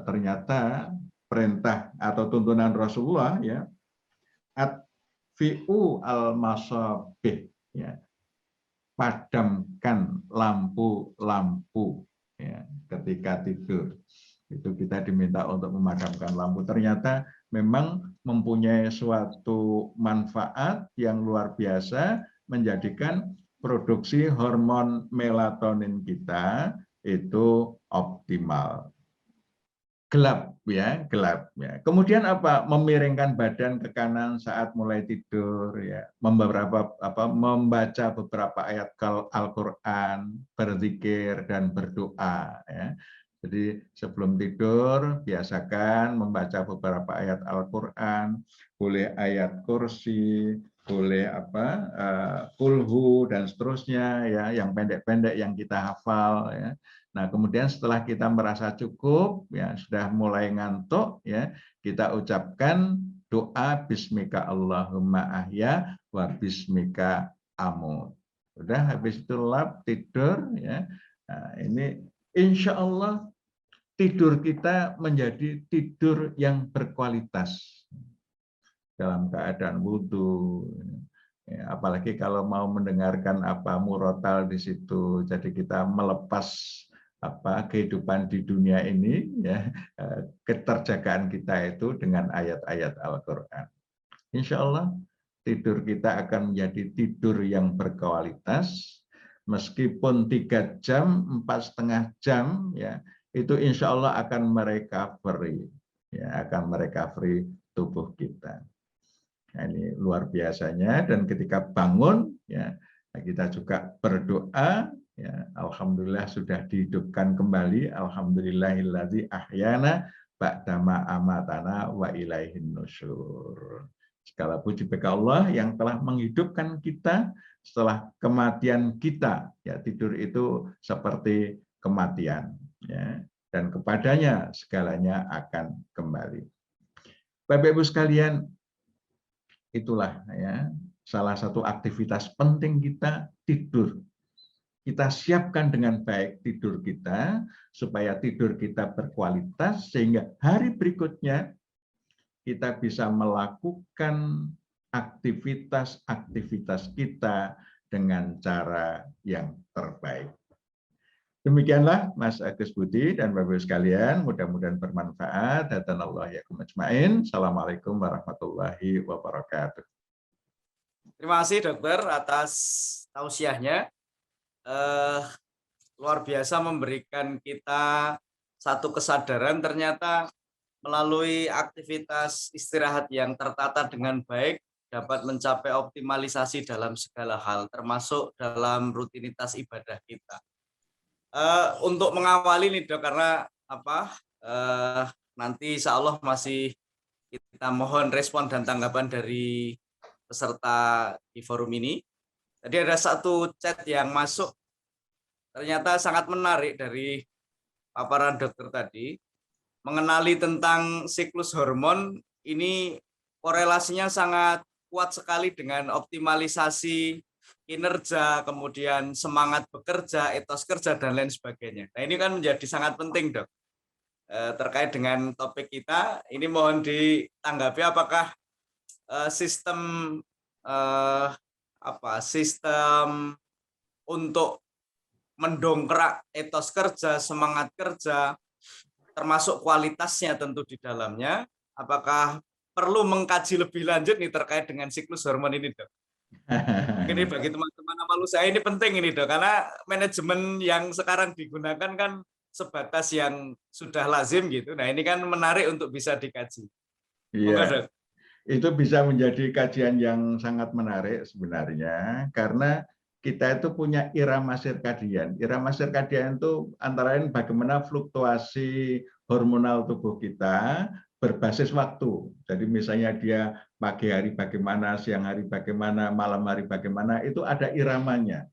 ternyata perintah atau tuntunan Rasulullah ya, atfi'u al-masabih ya, padamkan lampu-lampu ya ketika tidur. Itu kita diminta untuk memadamkan lampu. Ternyata memang mempunyai suatu manfaat yang luar biasa, menjadikan produksi hormon melatonin kita itu optimal. Gelap ya, gelap ya. Kemudian apa? Memiringkan badan ke kanan saat mulai tidur ya. Membaca beberapa ayat Al-Qur'an, berzikir dan berdoa ya. Jadi sebelum tidur biasakan membaca beberapa ayat Al-Qur'an, boleh ayat kursi, boleh kulhu dan seterusnya ya, yang pendek-pendek yang kita hafal ya. Nah, kemudian setelah kita merasa cukup, ya sudah mulai ngantuk, ya kita ucapkan doa Bismika Allahumma ahya wa Bismika amut. Udah habis itu lap tidur, ya. Nah, ini insya Allah tidur kita menjadi tidur yang berkualitas dalam keadaan wudhu. Ya, apalagi kalau mau mendengarkan murotal di situ, jadi kita melepas kehidupan di dunia ini ya, keterjagaan kita itu dengan ayat-ayat Al-Qur'an. Insya Allah tidur kita akan menjadi tidur yang berkualitas, meskipun 3 jam, 4,5 jam ya, itu insya Allah akan merecovery ya, akan merecovery tubuh kita. Nah, ini luar biasanya, dan ketika bangun ya kita juga berdoa ya, alhamdulillah sudah dihidupkan kembali, alhamdulillahilladzi ahyana ba'dama amatana wa ilaihin nusyur. Segala puji bagi Allah yang telah menghidupkan kita setelah kematian kita. Ya, tidur itu seperti kematian ya, dan kepadanya segalanya akan kembali. Bapak Ibu sekalian, itulah ya salah satu aktivitas penting kita, tidur. Kita siapkan dengan baik tidur kita, supaya tidur kita berkualitas, sehingga hari berikutnya kita bisa melakukan aktivitas-aktivitas kita dengan cara yang terbaik. Demikianlah Mas Agus Budi dan Bapak-Ibu sekalian, mudah-mudahan bermanfaat. Hadanallahu iyyakum ajmain. Assalamualaikum warahmatullahi wabarakatuh. Terima kasih dokter atas tausiahnya. Luar biasa, memberikan kita satu kesadaran ternyata melalui aktivitas istirahat yang tertata dengan baik dapat mencapai optimalisasi dalam segala hal, termasuk dalam rutinitas ibadah kita. Untuk mengawali nih dok, karena nanti insya Allah masih kita mohon respon dan tanggapan dari peserta di forum ini. Tadi ada satu chat yang masuk ternyata sangat menarik dari paparan dokter tadi. Mengenali tentang siklus hormon ini korelasinya sangat kuat sekali dengan optimalisasi kinerja, kemudian semangat bekerja, etos kerja, dan lain sebagainya. Nah, ini kan menjadi sangat penting, Dok. Terkait dengan topik kita, ini mohon ditanggapi apakah sistem sistem untuk mendongkrak etos kerja, semangat kerja, termasuk kualitasnya tentu di dalamnya, apakah perlu mengkaji lebih lanjut nih terkait dengan siklus hormon ini, Dok? Mungkin ini bagi teman-teman amalu saya ini penting ini, Dok, karena manajemen yang sekarang digunakan kan sebatas yang sudah lazim gitu. Nah, ini kan menarik untuk bisa dikaji. Monggo, Iya, Dok. itu bisa menjadi kajian yang sangat menarik sebenarnya, karena kita itu punya irama sirkadian. Irama sirkadian itu antara lain bagaimana fluktuasi hormonal tubuh kita berbasis waktu. Jadi misalnya dia pagi hari bagaimana, siang hari bagaimana, malam hari bagaimana, itu ada iramanya.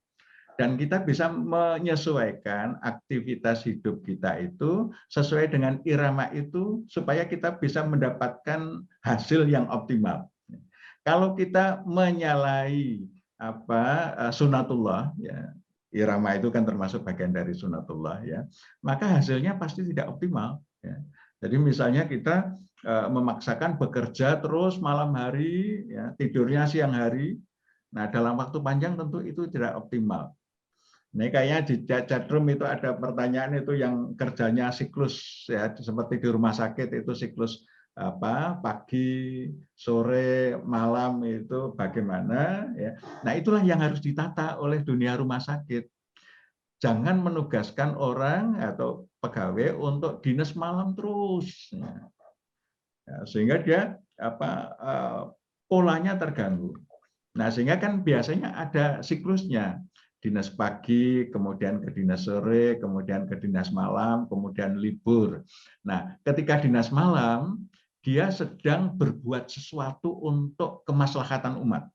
Dan kita bisa menyesuaikan aktivitas hidup kita itu sesuai dengan irama itu supaya kita bisa mendapatkan hasil yang optimal. Kalau kita menyalahi sunatullah, ya, irama itu kan termasuk bagian dari sunatullah, ya, maka hasilnya pasti tidak optimal. Ya. Jadi misalnya kita memaksakan bekerja terus malam hari, ya, tidurnya siang hari, nah dalam waktu panjang tentu itu tidak optimal. Ini kayaknya di chatroom itu ada pertanyaan itu yang kerjanya siklus, ya, seperti di rumah sakit itu siklus pagi, sore, malam itu bagaimana, ya. Nah, itulah yang harus ditata oleh dunia rumah sakit. Jangan menugaskan orang atau pegawai untuk dinas malam terus, ya. Sehingga dia polanya terganggu. Nah, sehingga kan biasanya ada siklusnya. Dinas pagi, kemudian ke dinas sore, kemudian ke dinas malam, kemudian libur. Nah, ketika dinas malam, dia sedang berbuat sesuatu untuk kemaslahatan umat.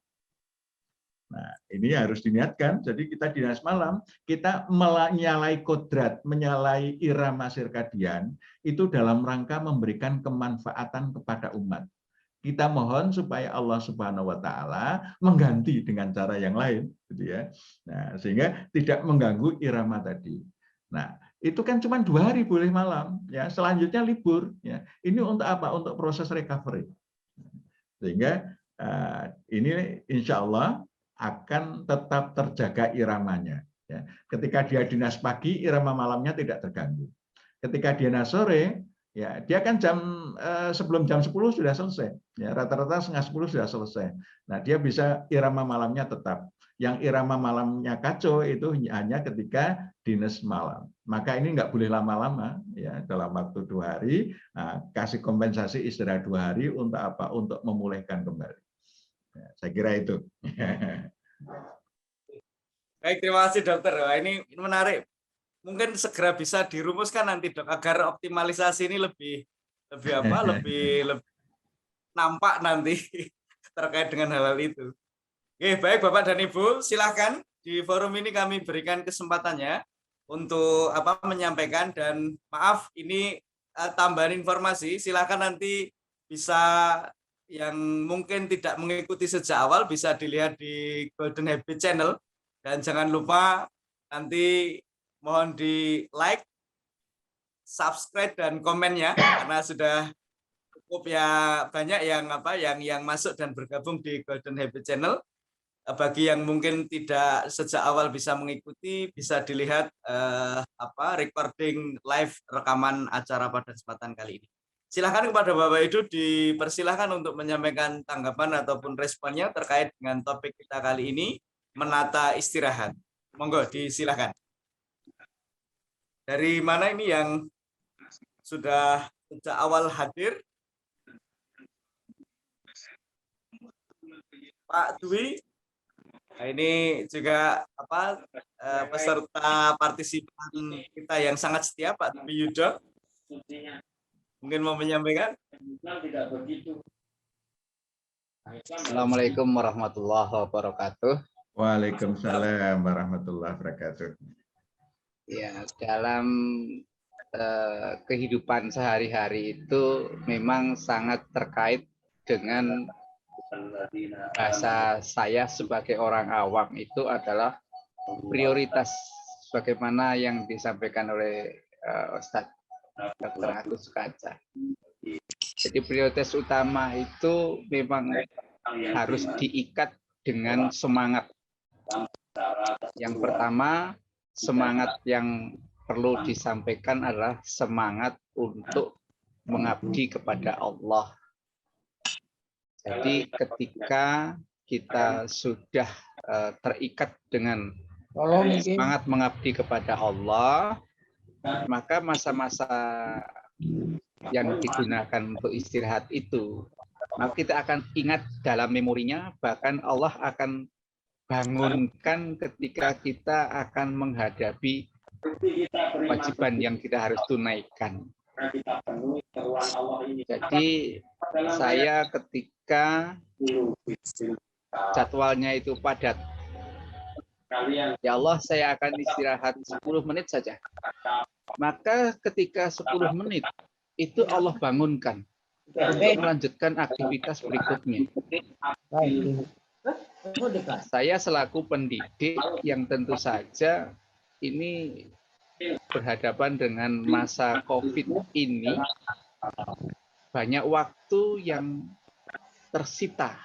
Nah, ini harus diniatkan. Jadi kita dinas malam, kita menyalahi kodrat, menyalahi irama sirkadian, itu dalam rangka memberikan kemanfaatan kepada umat. Kita mohon supaya Allah Subhanahu wa taala mengganti dengan cara yang lain, gitu ya. Nah, sehingga tidak mengganggu irama tadi. Nah, itu kan cuma 2 hari boleh malam, ya. Selanjutnya libur, ya. Ini untuk apa? Untuk proses recovery. Sehingga ini insya Allah akan tetap terjaga iramanya. Ya. Ketika dia dinas pagi, irama malamnya tidak terganggu. Ketika dia dinas sore, ya dia kan sebelum jam 10 sudah selesai, ya rata-rata setengah 10 sudah selesai. Nah, dia bisa irama malamnya tetap. Yang irama malamnya kacau itu hanya ketika dinas malam. Maka ini nggak boleh lama-lama, ya, dalam waktu 2 hari. Nah, kasih kompensasi istirahat 2 hari untuk apa? Untuk memulihkan kembali. Ya, saya kira itu. Baik, terima kasih, Dokter. Wah, ini menarik. Mungkin segera bisa dirumuskan nanti, Dok, agar optimalisasi ini lebih nampak nanti terkait dengan hal-hal itu. Oke, baik Bapak dan Ibu, silakan di forum ini kami berikan kesempatannya untuk menyampaikan, dan maaf ini tambahan informasi, silakan nanti bisa yang mungkin tidak mengikuti sejak awal bisa dilihat di Golden Habit Channel, dan jangan lupa nanti mohon di like, subscribe, dan komennya karena sudah cukup ya banyak yang masuk dan bergabung di Golden Habit Channel. Bagi yang mungkin tidak sejak awal bisa mengikuti, bisa dilihat recording live rekaman acara pada kesempatan kali ini. Silakan kepada Bapak Ibu dipersilahkan untuk menyampaikan tanggapan ataupun responnya terkait dengan topik kita kali ini, menata istirahat. Monggo disilahkan. Dari mana ini yang sudah sejak awal hadir? Pak Dwi, nah, ini juga peserta partisipan kita yang sangat setia, Pak Dwi Yudo. Mungkin mau menyampaikan? Assalamualaikum warahmatullahi wabarakatuh. Waalaikumsalam warahmatullahi wabarakatuh. Ya, dalam kehidupan sehari-hari itu memang sangat terkait dengan bahasa saya sebagai orang awam itu adalah prioritas sebagaimana yang disampaikan oleh Ustadz Dr. Agus Kaca. Jadi prioritas utama itu memang harus diikat dengan semangat. Yang pertama, semangat yang perlu disampaikan adalah semangat untuk mengabdi kepada Allah. Jadi ketika kita sudah terikat dengan semangat mengabdi kepada Allah, maka masa-masa yang digunakan untuk istirahat itu, maka kita akan ingat dalam memorinya, bahkan Allah akan bangunkan ketika kita akan menghadapi kewajiban yang kita harus tunaikan. Jadi saya ketika jadwalnya itu padat, ya Allah saya akan istirahat 10 menit saja. Maka ketika 10 menit itu Allah bangunkan untuk melanjutkan aktivitas berikutnya. Saya selaku pendidik yang tentu saja ini berhadapan dengan masa COVID ini, banyak waktu yang tersita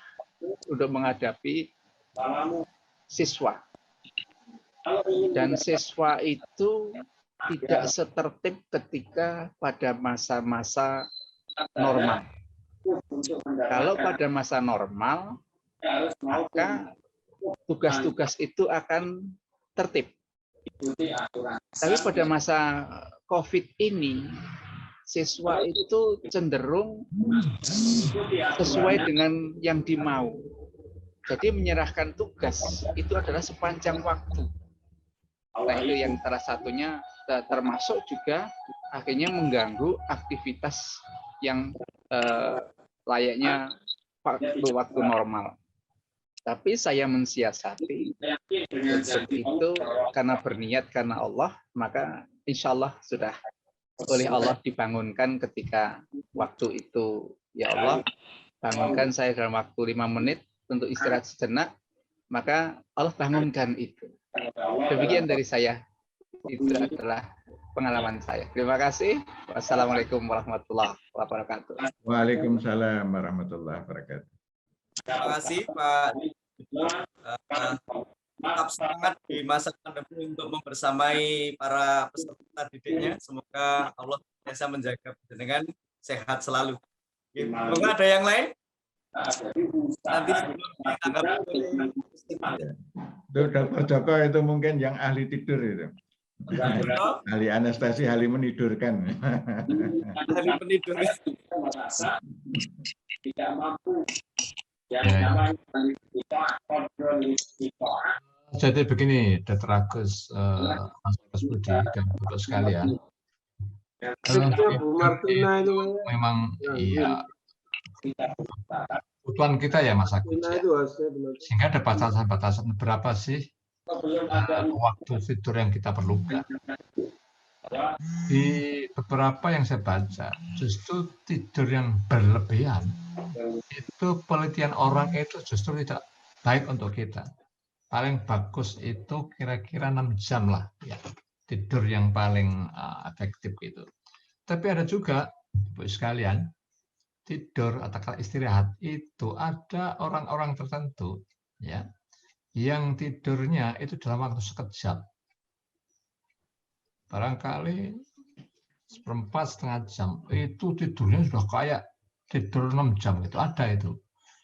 untuk menghadapi siswa. Dan siswa itu tidak setertib ketika pada masa-masa normal. Kalau pada masa normal, maka tugas-tugas itu akan tertib. Tapi pada masa COVID ini, siswa itu cenderung sesuai dengan yang dimau. Jadi menyerahkan tugas itu adalah sepanjang waktu. Nah itu yang salah satunya termasuk juga akhirnya mengganggu aktivitas yang layaknya waktu normal. Tapi saya mensiasati untuk itu karena berniat karena Allah, maka insya Allah sudah oleh Allah dibangunkan ketika waktu itu. Ya Allah, bangunkan saya dalam waktu 5 menit untuk istirahat sejenak, maka Allah bangunkan itu. Demikian dari saya. Itu adalah pengalaman saya. Terima kasih. Wassalamualaikum warahmatullahi wabarakatuh. Waalaikumsalam warahmatullahi wabarakatuh. Terima kasih Pak. Tetap semangat di masa pandemi untuk membersamai para peserta didiknya. Semoga Allah biasa menjaga dengan sehat selalu. Semoga ada yang lain? Nanti ditanggapi oleh Itu Dr. Joko itu mungkin yang ahli tidur itu. Ahli anestesi, ahli menidurkan. ahli penidur. Tidak mampu. Jadi begini, Dr. Agus, Mas Budi dan Bapak sekalian, itu memang iya kebutuhan kita ya Mas Agus ya. Sehingga ada batasan-batasan berapa sih waktu tidur yang kita perlukan. Di beberapa yang saya baca, justru tidur yang berlebihan itu penelitian orang itu justru tidak baik untuk kita. Paling bagus itu kira-kira 6 jam lah ya, tidur yang paling efektif gitu. Tapi ada juga Ibu sekalian, tidur atau istirahat itu ada orang-orang tertentu ya yang tidurnya itu dalam waktu sekejap. Barangkali seperempat setengah jam itu tidurnya sudah kayak tidur 6 jam itu ada itu.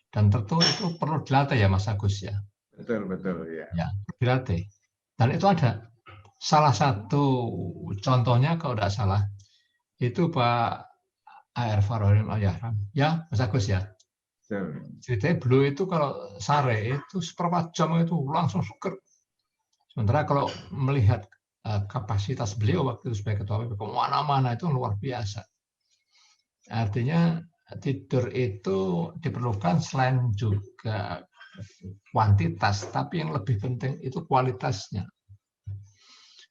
Dan tentu itu perlu dilatih ya Mas Agus ya. Betul ya. Ya, dilatih. Dan itu ada salah satu contohnya kalau tidak salah itu Pak A.R. Farholim Al-Yahram. Ya, Mas Agus ya. Ceritanya beliau itu kalau sare itu seperempat jam itu langsung seger. Sementara kalau melihat kapasitas beliau waktu itu sebagai ketua PPK kemana-mana itu luar biasa. Artinya tidur itu diperlukan selain juga kuantitas, tapi yang lebih penting itu kualitasnya.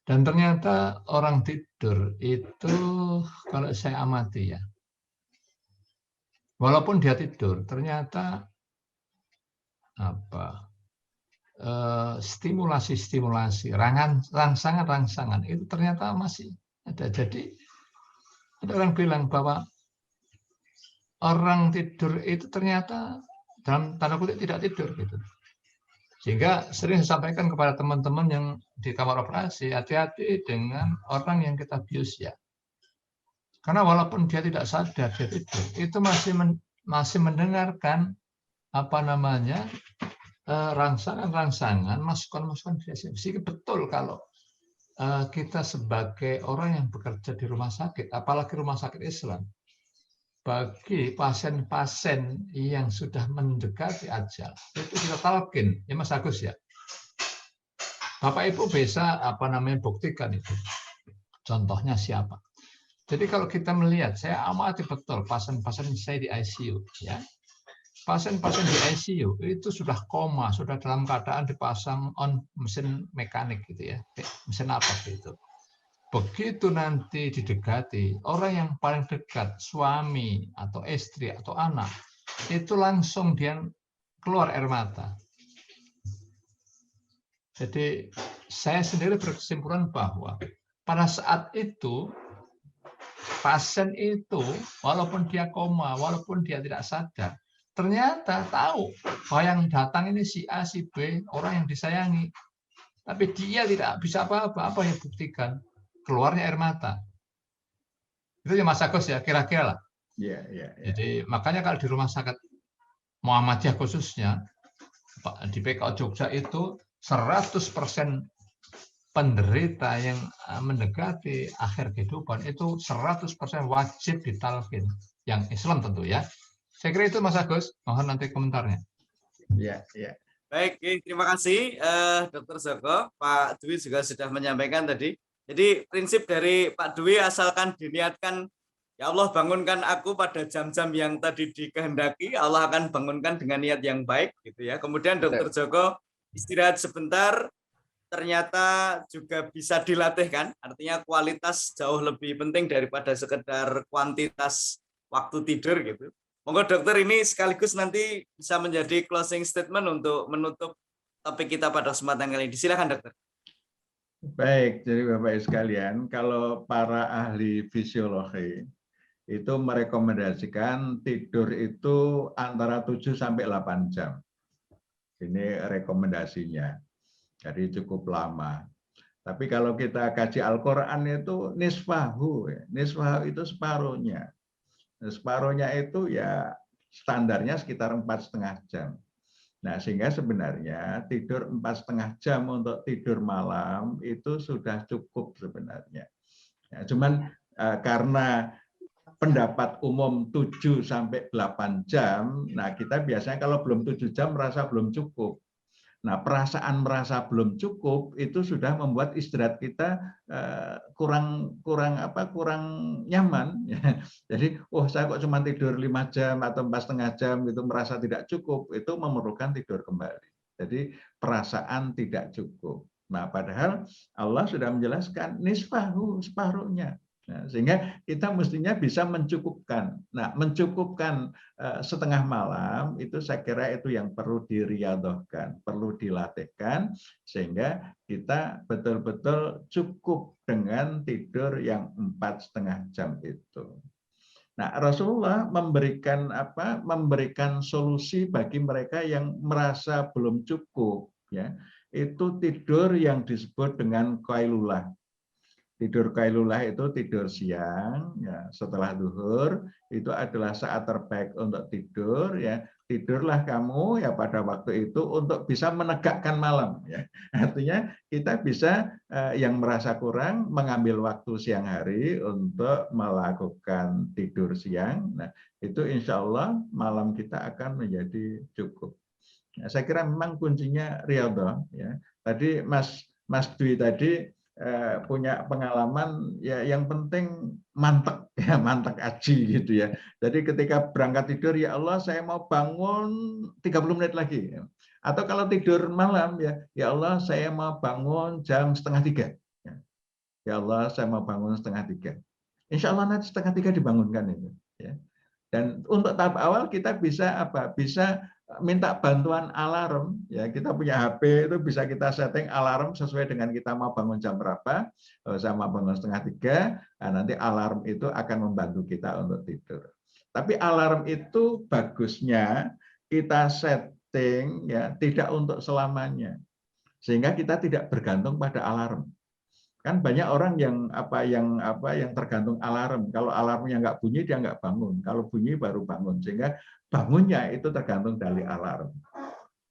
Dan ternyata orang tidur itu kalau saya amati ya, walaupun dia tidur, ternyata stimulasi-stimulasi, rangsangan-rangsangan itu ternyata masih ada. Jadi ada orang bilang bahwa orang tidur itu ternyata dalam tanda kutip tidak tidur gitu. Sehingga sering saya sampaikan kepada teman-teman yang di kamar operasi, hati-hati dengan orang yang kita bius ya. Karena walaupun dia tidak sadar dia tidur, itu masih mendengarkan rangsangan-rangsangan, masukan-masukan dia. Sehingga betul kalau kita sebagai orang yang bekerja di rumah sakit, apalagi rumah sakit Islam, bagi pasien-pasien yang sudah mendekati ajal, itu kita talqin, ya Mas Agus ya. Bapak Ibu bisa buktikan itu. Contohnya siapa? Jadi kalau kita melihat, saya amati betul pasien-pasien saya di ICU, ya. Pasien-pasien di ICU itu sudah koma, sudah dalam keadaan dipasang on mesin mekanik gitu ya, mesin apa gitu. Begitu nanti didekati, orang yang paling dekat, suami atau istri atau anak, itu langsung dia keluar air mata. Jadi saya sendiri berkesimpulan bahwa pada saat itu, pasien itu walaupun dia koma, walaupun dia tidak sadar, ternyata tahu bahwa yang datang ini si A, si B, orang yang disayangi. Tapi dia tidak bisa apa-apa, apa yang buktikan? Keluarnya air mata. Itu ya Mas Agus ya, kira-kira lah. Iya. Jadi makanya kalau di rumah sakit Muhammadiyah khususnya, di PKU Jogja itu 100% penderita yang mendekati akhir kehidupan itu 100% wajib ditalqin. Yang Islam tentu ya. Saya kira itu Mas Agus, mohon nanti komentarnya. Iya. Baik, terima kasih Dr. Joko. Pak Dwi juga sudah menyampaikan tadi. Jadi prinsip dari Pak Dwi asalkan diniatkan, ya Allah bangunkan aku pada jam-jam yang tadi dikehendaki, Allah akan bangunkan dengan niat yang baik gitu ya. Kemudian Dr. Joko istirahat sebentar, ternyata juga bisa dilatih kan, artinya kualitas jauh lebih penting daripada sekedar kuantitas waktu tidur gitu. Monggo dokter ini sekaligus nanti bisa menjadi closing statement untuk menutup topik kita pada kesempatan kali ini. Silakan dokter. Baik, jadi Bapak Ibu sekalian, kalau para ahli fisiologi itu merekomendasikan tidur itu antara 7 sampai 8 jam. Ini rekomendasinya. Jadi cukup lama. Tapi kalau kita kaji Al-Qur'an itu nisfahu, nisfahu itu separuhnya. Separuhnya itu ya standarnya sekitar 4,5 jam. Nah, sehingga sebenarnya tidur 4,5 jam untuk tidur malam itu sudah cukup sebenarnya. Ya, cuman karena pendapat umum 7 sampai 8 jam, nah kita biasanya kalau belum 7 jam merasa belum cukup. Nah, perasaan merasa belum cukup itu sudah membuat istirahat kita kurang nyaman. Jadi, saya kok cuma tidur 5 jam atau 4,5 jam gitu merasa tidak cukup, itu memerlukan tidur kembali. Jadi, perasaan tidak cukup. Nah, padahal Allah sudah menjelaskan nisfahu, separuhnya. Nah, sehingga kita mestinya bisa mencukupkan. Nah, mencukupkan setengah malam itu saya kira itu yang perlu diriyadhahkan, perlu dilatihkan sehingga kita betul-betul cukup dengan tidur yang 4,5 jam itu. Nah, Rasulullah memberikan solusi bagi mereka yang merasa belum cukup, ya. Itu tidur yang disebut dengan qailulah. Tidur qailulah itu tidur siang, ya, setelah zuhur itu adalah saat terbaik untuk tidur, ya. Tidurlah kamu ya pada waktu itu untuk bisa menegakkan malam, ya. Artinya kita bisa yang merasa kurang mengambil waktu siang hari untuk melakukan tidur siang. Nah, itu insya Allah malam kita akan menjadi cukup. Nah, saya kira memang kuncinya riyadhah, ya. Tadi Mas Dwi tadi punya pengalaman ya yang penting mantap ya, mantap aji gitu ya. Jadi ketika berangkat tidur ya Allah saya mau bangun 30 menit lagi. Atau kalau tidur malam ya Allah saya mau bangun jam 2:30. ya Allah saya mau bangun 2:30. Insya Allah nanti 2:30 dibangunkan itu. Ya. Dan untuk tahap awal kita bisa apa? Bisa minta bantuan alarm. Ya, kita punya HP itu bisa kita setting alarm sesuai dengan kita mau bangun jam berapa. Kalau saya mau bangun 2:30, nah nanti alarm itu akan membantu kita untuk tidur. Tapi alarm itu bagusnya kita setting ya tidak untuk selamanya, sehingga kita tidak bergantung pada alarm. Kan banyak orang yang tergantung alarm. Kalau alarmnya nggak bunyi dia nggak bangun. Kalau bunyi baru bangun. Sehingga bangunnya itu tergantung dari alarm.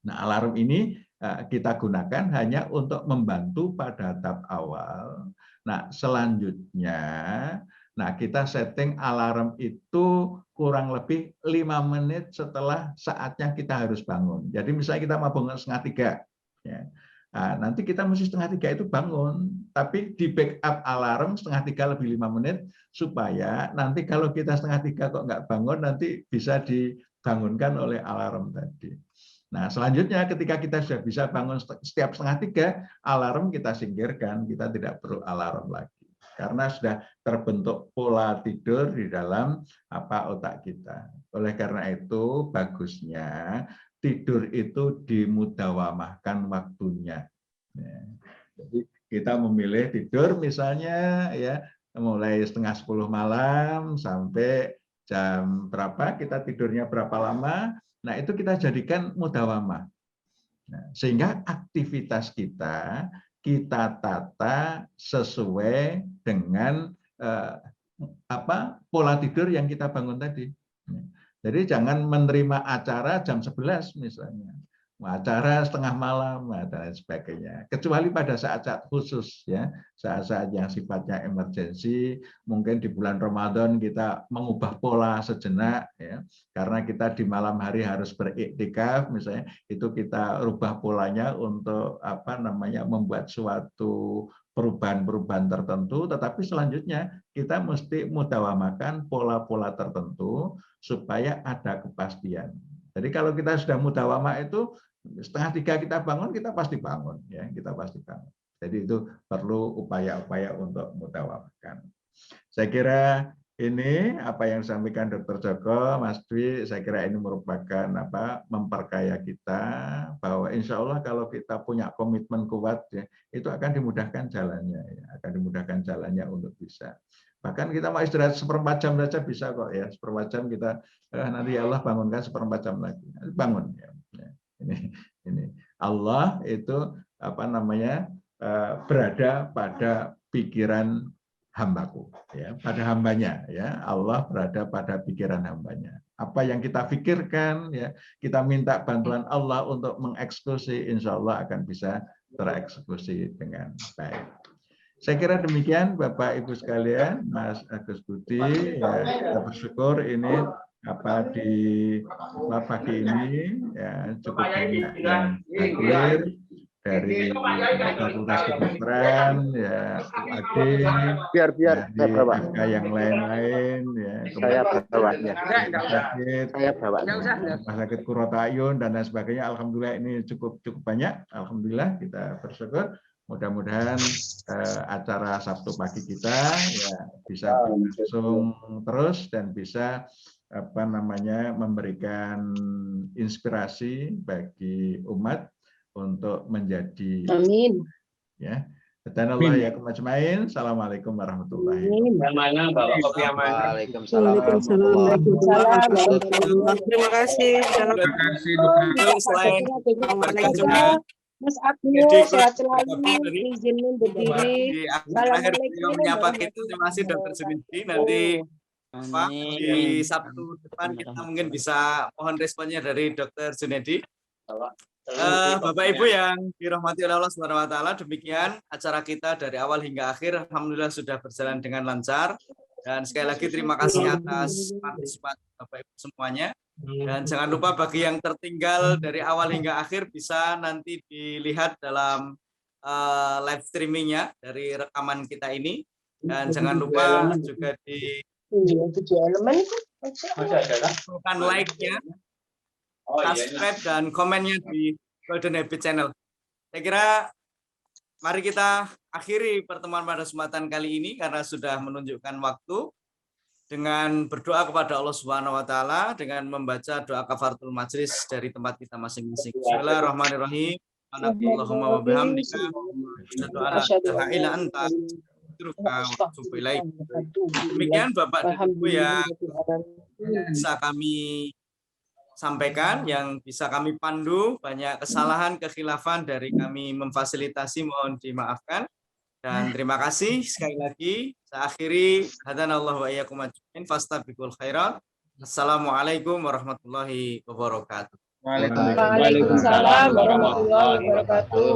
Nah, alarm ini kita gunakan hanya untuk membantu pada tahap awal. Nah, selanjutnya kita setting alarm itu kurang lebih 5 menit setelah saatnya kita harus bangun. Jadi misalnya kita mau bangun 2:30, ya. Nah, nanti kita mesti 2:30 itu bangun, tapi di backup alarm 2:30 lebih 5 menit supaya nanti kalau kita 2:30 kok nggak bangun nanti bisa dibangunkan oleh alarm tadi. Nah, selanjutnya ketika kita sudah bisa bangun setiap 2:30, alarm kita singkirkan, kita tidak perlu alarm lagi karena sudah terbentuk pola tidur di dalam otak kita. Oleh karena itu bagusnya tidur itu dimudawamahkan waktunya. Ya. Jadi kita memilih tidur misalnya ya mulai 9:30 malam sampai jam berapa kita tidurnya berapa lama. Nah itu kita jadikan mudawamah. Nah, sehingga aktivitas kita tata sesuai dengan pola tidur yang kita bangun tadi. Jadi jangan menerima acara jam 11 misalnya, acara setengah malam dan lain sebagainya. Kecuali pada saat-saat khusus ya, saat-saat yang sifatnya emergensi, mungkin di bulan Ramadan kita mengubah pola sejenak ya, karena kita di malam hari harus beriktikaf misalnya, itu kita rubah polanya untuk membuat suatu perubahan-perubahan tertentu, tetapi selanjutnya kita mesti mudawamakan pola-pola tertentu supaya ada kepastian. Jadi kalau kita sudah mudawamah itu 2:30 kita bangun, kita pasti bangun ya, kita pasti bangun. Jadi itu perlu upaya-upaya untuk mudawamahkan. Saya kira ini apa yang disampaikan Dr. Joko, Mas Dwi, saya kira ini merupakan memperkaya kita bahwa insya Allah kalau kita punya komitmen kuat ya, itu akan dimudahkan jalannya, ya, akan dimudahkan jalannya untuk bisa. Bahkan kita mau istirahat 1/4 jam saja bisa kok ya, 1/4 jam kita nanti Allah bangunkan 1/4 jam lagi, bangun ya. Ini Allah itu berada pada pikiran hambaku ya, pada hambanya ya, Allah berada pada pikiran hambanya. Apa yang kita pikirkan ya, kita minta bantuan Allah untuk mengeksekusi, insya Allah akan bisa tereksekusi dengan baik. Saya kira demikian Bapak Ibu sekalian, Mas Agus Budi, ya, kita bersyukur ini di pagi ini ya cukup banyak yang hadir dari Fakultas Kedokteran, ya UAD, dari FK yang lain-lain, ya Rumah Sakit Kurotayun dan lain sebagainya. Alhamdulillah ini cukup banyak. Alhamdulillah kita bersyukur. Mudah-mudahan acara Sabtu pagi kita ya bisa berlangsung terus dan bisa memberikan inspirasi bagi umat untuk menjadi amin ya. Hadanallahu ya kumajmain. Assalamualaikum warahmatullahi wabarakatuh. Waalaikumsalam. Terima kasih. Terima kasih selain Mas Agus sehat selalu, izinin berdiri. Assalamualaikum. Menyapa kita, terima kasih Dr. Sunedi. Nanti di Sabtu depan kita mungkin bisa mohon responnya dari Dr. Sunedi. Bapak Ibu yang dirahmati oleh Allah Subhanahu wa taala, demikian acara kita dari awal hingga akhir alhamdulillah sudah berjalan dengan lancar. Dan sekali lagi terima kasih atas partisipasi Bapak Ibu semuanya. Dan jangan lupa bagi yang tertinggal dari awal hingga akhir bisa nanti dilihat dalam live streamingnya dari rekaman kita ini. Dan jangan lupa juga di tekan like-nya, subscribe dan komennya di Golden Habit Channel. Saya kira mari kita akhiri pertemuan pada kesempatan kali ini karena sudah menunjukkan waktu dengan berdoa kepada Allah Subhanahu wa taala dengan membaca doa kafaratul majlis dari tempat kita masing-masing. Bismillahirrahmanirrahim. Allahumma wa bihamdika asyhadu an la ilaha illa anta astaghfiruka wa atubu ilaik. Demikian Bapak dan Ibu yang bisa kami sampaikan, yang bisa kami pandu. Banyak kesalahan, kekhilafan dari kami memfasilitasi, mohon dimaafkan. Dan terima kasih sekali lagi. Saya akhiri, hadanallahu wa iyyakum ajmain, fastabiqul khairat. Assalamualaikum warahmatullahi wabarakatuh. Waalaikumsalam warahmatullahi wabarakatuh.